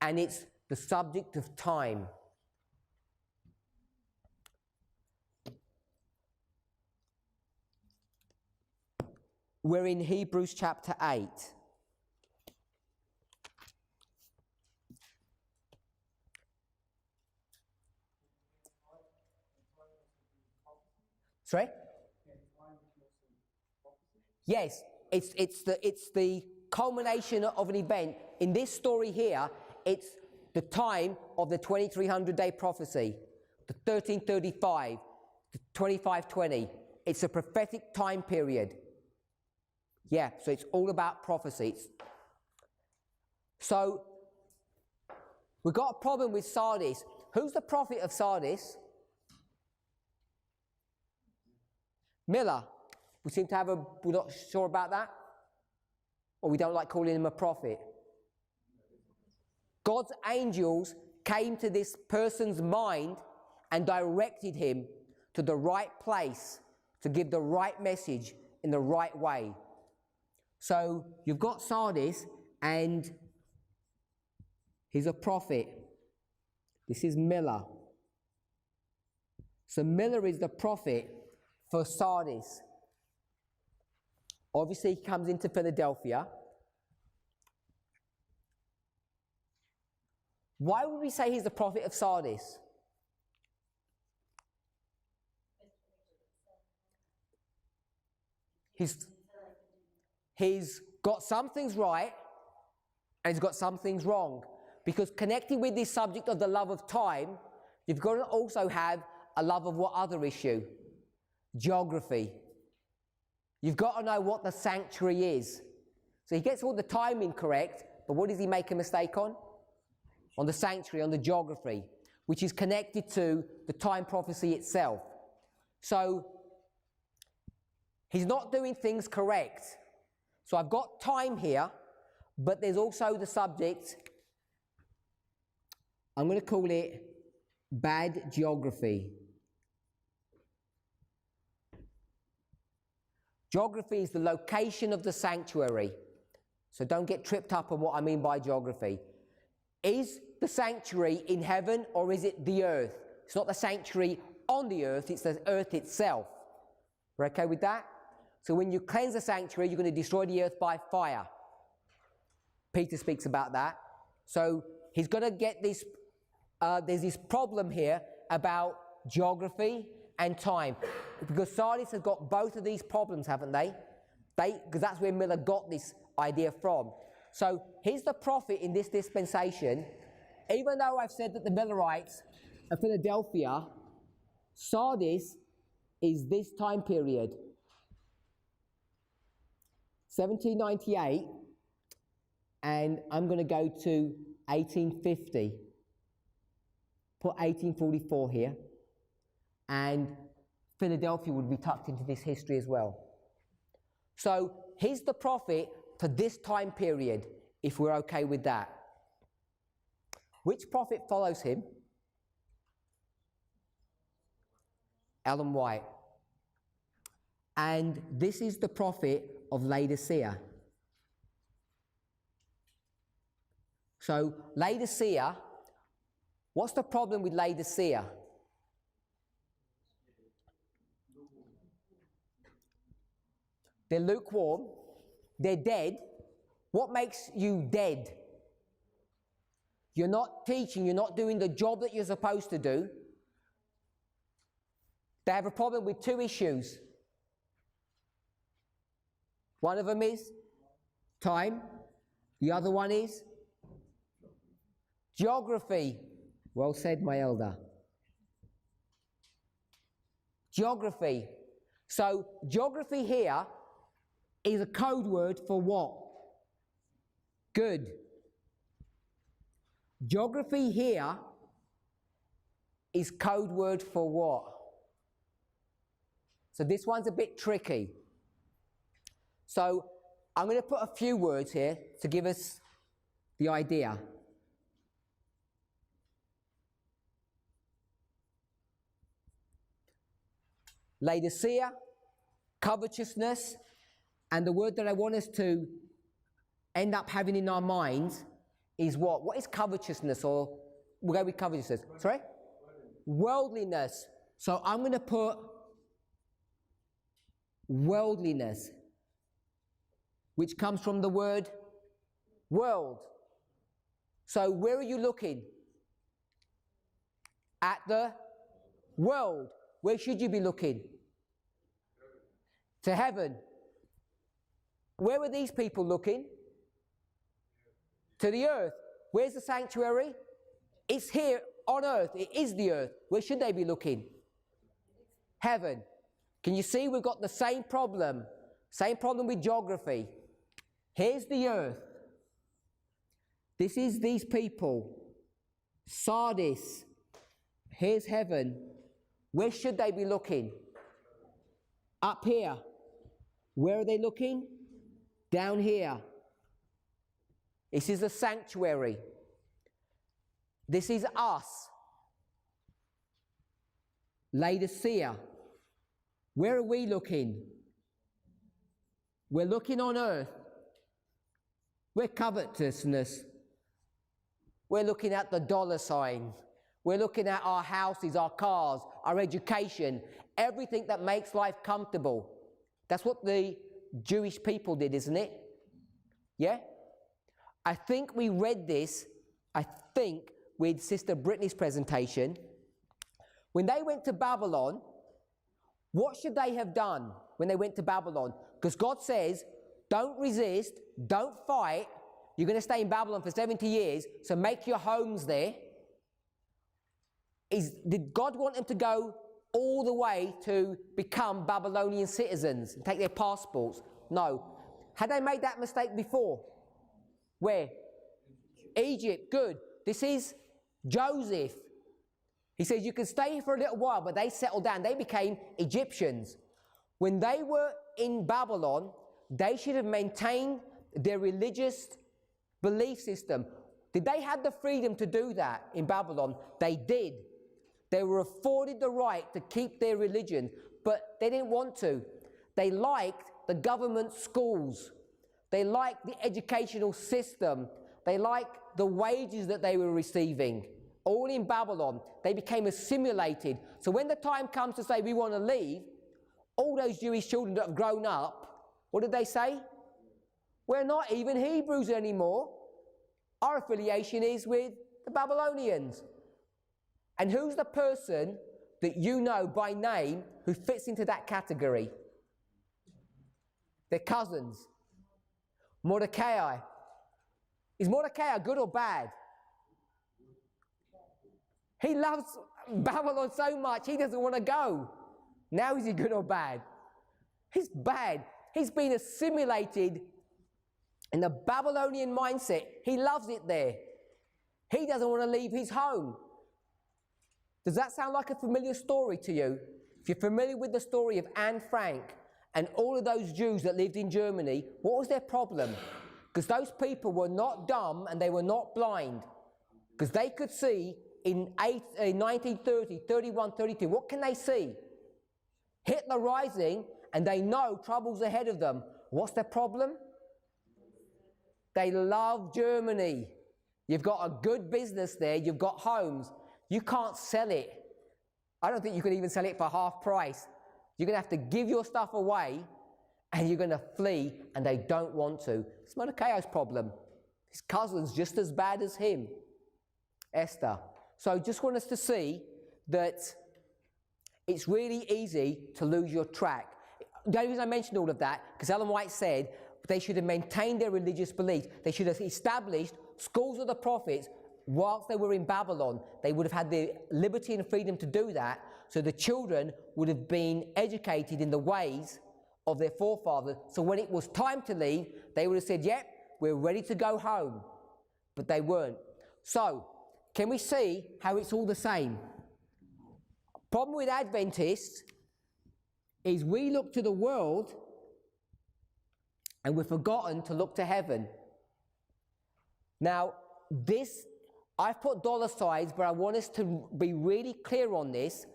and it's the subject of time. We're in Hebrews chapter 8. Sorry? Yes, it's the culmination of an event. In this story here, it's the time of the 2300-day prophecy, the 1335, the 2520. It's a prophetic time period. Yeah, so it's all about prophecies. So, we've got a problem with Sardis. Who's the prophet of Sardis? Miller. We seem to have we're not sure about that? Or we don't like calling him a prophet? God's angels came to this person's mind and directed him to the right place to give the right message in the right way. So you've got Sardis, and he's a prophet. This is Miller. So Miller is the prophet for Sardis. Obviously, he comes into Philadelphia. Why would we say he's the prophet of Sardis? He's got some things right and he's got some things wrong. Because connecting with this subject of the love of time, you've got to also have a love of what other issue? Geography. You've got to know what the sanctuary is. So he gets all the timing correct, but what does he make a mistake on? On the sanctuary, on the geography, which is connected to the time prophecy itself. So he's not doing things correct. So I've got time here, but there's also the subject. I'm going to call it bad geography. Geography is the location of the sanctuary. So don't get tripped up on what I mean by geography. Is the sanctuary in heaven or is it the earth? It's not the sanctuary on the earth, it's the earth itself. We're okay with that? So when you cleanse the sanctuary, you're going to destroy the earth by fire. Peter speaks about that. So he's going to get this, there's this problem here about geography and time. Because Sardis has got both of these problems, haven't they? Because that's where Miller got this idea from. So he's the prophet in this dispensation. Even though I've said that the Millerites are Philadelphia, Sardis is this time period. 1798, and I'm going to go to 1850. Put 1844 here. And Philadelphia would be tucked into this history as well. So he's the prophet for this time period, if we're okay with that. Which prophet follows him? Ellen White. And this is the prophet of Laodicea. So Laodicea, what's the problem with Laodicea? They're lukewarm, they're dead. What makes you dead? You're not teaching, you're not doing the job that you're supposed to do. They have a problem with two issues. One of them is time, the other one is geography. Well said, my elder. Geography. So geography here is a code word for what? Good. Geography here is code word for what? So this one's a bit tricky. So I'm going to put a few words here to give us the idea. Laodicea, covetousness, and the word that I want us to end up having in our minds is what? What is covetousness? Or we'll go with covetousness. Sorry? Worldliness. So I'm going to put worldliness. which comes from the word world. So where are you looking? At the world. Where should you be looking? To heaven. Where were these people looking? To the earth. Where's the sanctuary? It's here on earth. It is the earth. Where should they be looking? Heaven. Can you see we've got the same problem? Same problem with geography. Here's the earth. This is these people. Sardis. Here's heaven. Where should they be looking? Up here. Where are they looking? Down here. This is a sanctuary. This is us. Laodicea. Where are we looking? We're looking on earth. We're covetousness. We're looking at the dollar sign. We're looking at our houses, our cars, our education, everything that makes life comfortable. That's what the Jewish people did, isn't it? Yeah? I think we read this, with Sister Brittany's presentation. When they went to Babylon, what should they have done when they went to Babylon? Because God says, don't resist, don't fight. You're going to stay in Babylon for 70 years, so make your homes there. Did God want them to go all the way to become Babylonian citizens and take their passports? No. Had they made that mistake before? Where? Egypt. Good. This is Joseph. He says you can stay here for a little while, but they settled down. They became Egyptians. When they were in Babylon, they should have maintained their religious belief system. Did they have the freedom to do that in Babylon? They did. They were afforded the right to keep their religion, but they didn't want to. They liked the government schools. They liked the educational system. They liked the wages that they were receiving. All in Babylon. They became assimilated. So when the time comes to say we want to leave, all those Jewish children that have grown up, what did they say? We're not even Hebrews anymore. Our affiliation is with the Babylonians. And who's the person that you know by name who fits into that category? Their cousins. Mordecai. Is Mordecai good or bad? He loves Babylon so much he doesn't want to go. Now is he good or bad? He's bad. He's been assimilated in the Babylonian mindset. He loves it there. He doesn't want to leave his home. Does that sound like a familiar story to you? If you're familiar with the story of Anne Frank and all of those Jews that lived in Germany, what was their problem? Because those people were not dumb and they were not blind. Because they could see in 1930, 31, 32, what can they see? Hitler rising, and they know trouble's ahead of them. What's their problem? They love Germany. You've got a good business there. You've got homes. You can't sell it. I don't think you can even sell it for half price. You're going to have to give your stuff away, and you're going to flee, and they don't want to. It's Mordecai's problem. His cousin's just as bad as him. Esther. So I just want us to see that it's really easy to lose your track. The only reason I mentioned all of that, because Ellen White said they should have maintained their religious beliefs. They should have established schools of the prophets whilst they were in Babylon. They would have had the liberty and freedom to do that, so the children would have been educated in the ways of their forefathers. So when it was time to leave, they would have said, yep, we're ready to go home. But they weren't. So, can we see how it's all the same? Problem with Adventists is we look to the world and we've forgotten to look to heaven. Now, I've put dollar signs, but I want us to be really clear on this.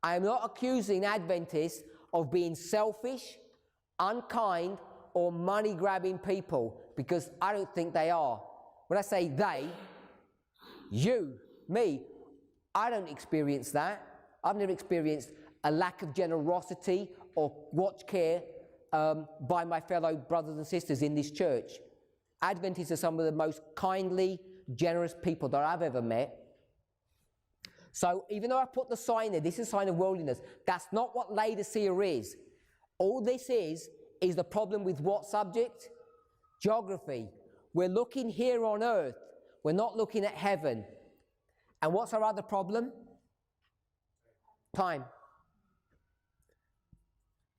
I am not accusing Adventists of being selfish, unkind, or money-grabbing people, because I don't think they are. When I say they, you, me, I don't experience that. I've never experienced a lack of generosity or watch care by my fellow brothers and sisters in this church. Adventists are some of the most kindly, generous people that I've ever met. So even though I put the sign there, this is a sign of worldliness, that's not what Laodicea is. All this is the problem with what subject? Geography. We're looking here on earth. We're not looking at heaven. And what's our other problem? Time.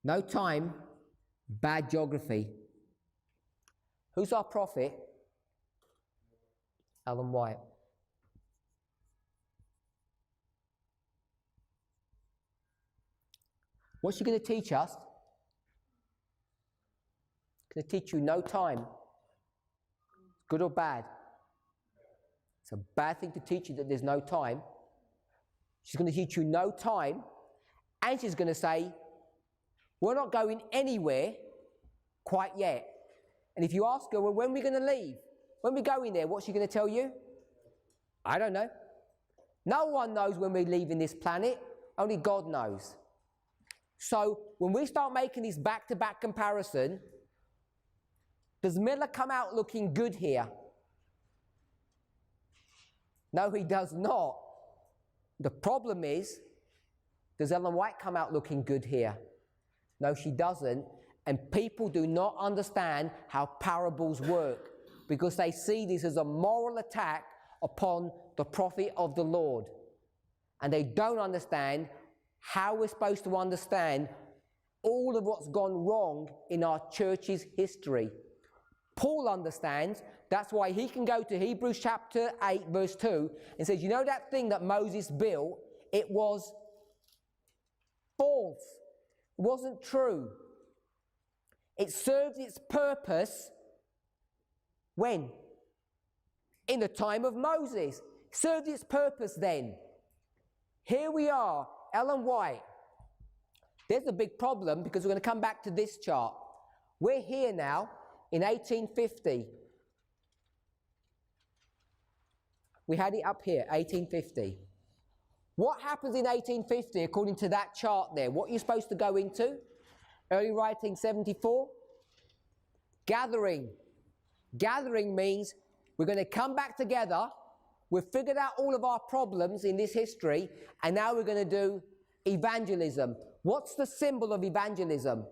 No time, bad geography. Who's our prophet? Ellen White. What's she going to teach us? Going to teach you no time. Good or bad? It's a bad thing to teach you that there's no time. She's going to teach you no time, and she's going to say, we're not going anywhere quite yet. And if you ask her, well, when are we going to leave? When we're going there, what's she going to tell you? I don't know. No one knows when we're leaving this planet. Only God knows. So when we start making this back-to-back comparison, does Miller come out looking good here? No, he does not. The problem is, does Ellen White come out looking good here? No, she doesn't. And people do not understand how parables work because they see this as a moral attack upon the prophet of the Lord. And they don't understand how we're supposed to understand all of what's gone wrong in our church's history. Paul understands. That's why he can go to Hebrews chapter 8 verse 2 and says, you know that thing that Moses built? It was false. It wasn't true. It served its purpose when? In the time of Moses. It served its purpose then. Here we are, Ellen White. There's a big problem because we're going to come back to this chart. We're here now in 1850. We had it up here, 1850. What happens in 1850 according to that chart there? What are you supposed to go into? Early writing 74. Gathering. Gathering means we're going to come back together. We've figured out all of our problems in this history, and now we're going to do evangelism. What's the symbol of evangelism?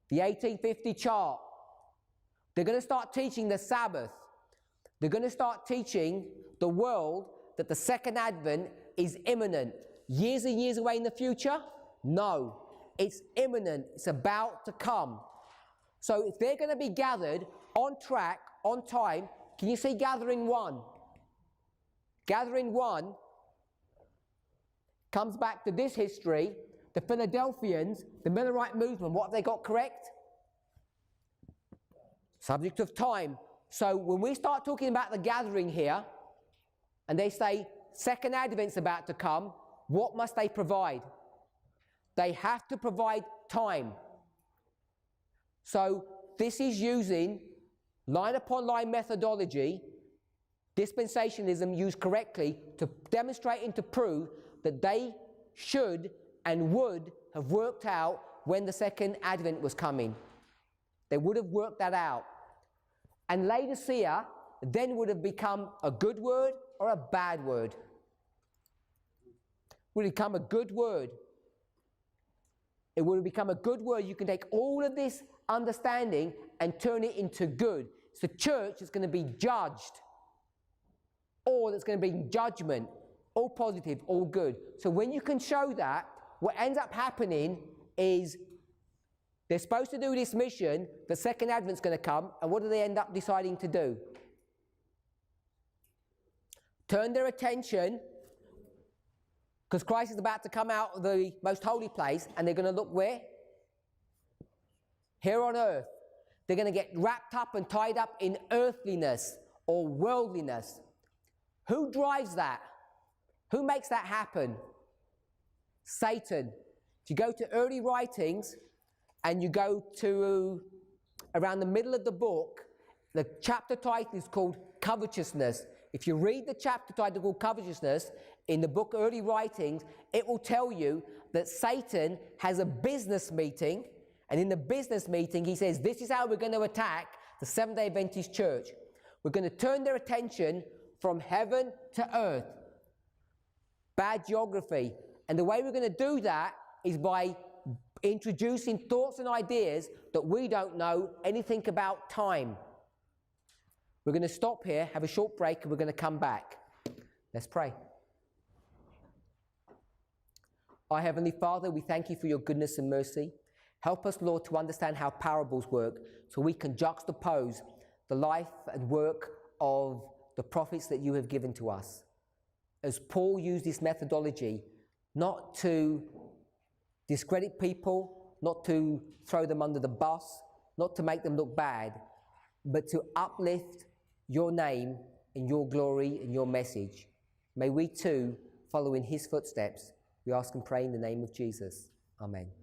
The 1850 chart. They're going to start teaching the Sabbath. They're going to start teaching the world that the second advent is imminent. Years and years away in the future? No. It's imminent. It's about to come. So if they're going to be gathered on track, on time, can you see gathering one? Gathering one comes back to this history. The Philadelphians, the Millerite movement, what have they got correct? Subject of time. So when we start talking about the gathering here, and they say second advent's about to come, what must they provide? They have to provide time. So this is using line upon line methodology, dispensationalism used correctly to demonstrate and to prove that they should and would have worked out when the second advent was coming. They would have worked that out. And Laodicea then would have become a good word or a bad word? Would it become a good word? It would have become a good word. You can take all of this understanding and turn it into good. It's the church that's going to be judged, or that's going to be judgment, all positive, all good. So when you can show that, what ends up happening is they're supposed to do this mission, the second advent's going to come, and what do they end up deciding to do? Turn their attention, because Christ is about to come out of the most holy place, and they're going to look where? Here on earth. They're going to get wrapped up and tied up in earthliness or worldliness. Who drives that? Who makes that happen? Satan. If you go to early writings and you go to around the middle of the book, the chapter title is called Covetousness. If you read the chapter title called Covetousness in the book Early Writings, it will tell you that Satan has a business meeting And in the business meeting, he says, this is how we're going to attack the Seventh-day Adventist Church. We're going to turn their attention from heaven to earth. Bad geography. And the way we're going to do that is by introducing thoughts and ideas that we don't know anything about time. We're going to stop here, have a short break, and we're going to come back. Let's pray. Our Heavenly Father, we thank you for your goodness and mercy. Help us, Lord, to understand how parables work so we can juxtapose the life and work of the prophets that you have given to us. As Paul used this methodology, not to discredit people, not to throw them under the bus, not to make them look bad, but to uplift your name and your glory and your message. May we too follow in his footsteps. We ask and pray in the name of Jesus. Amen.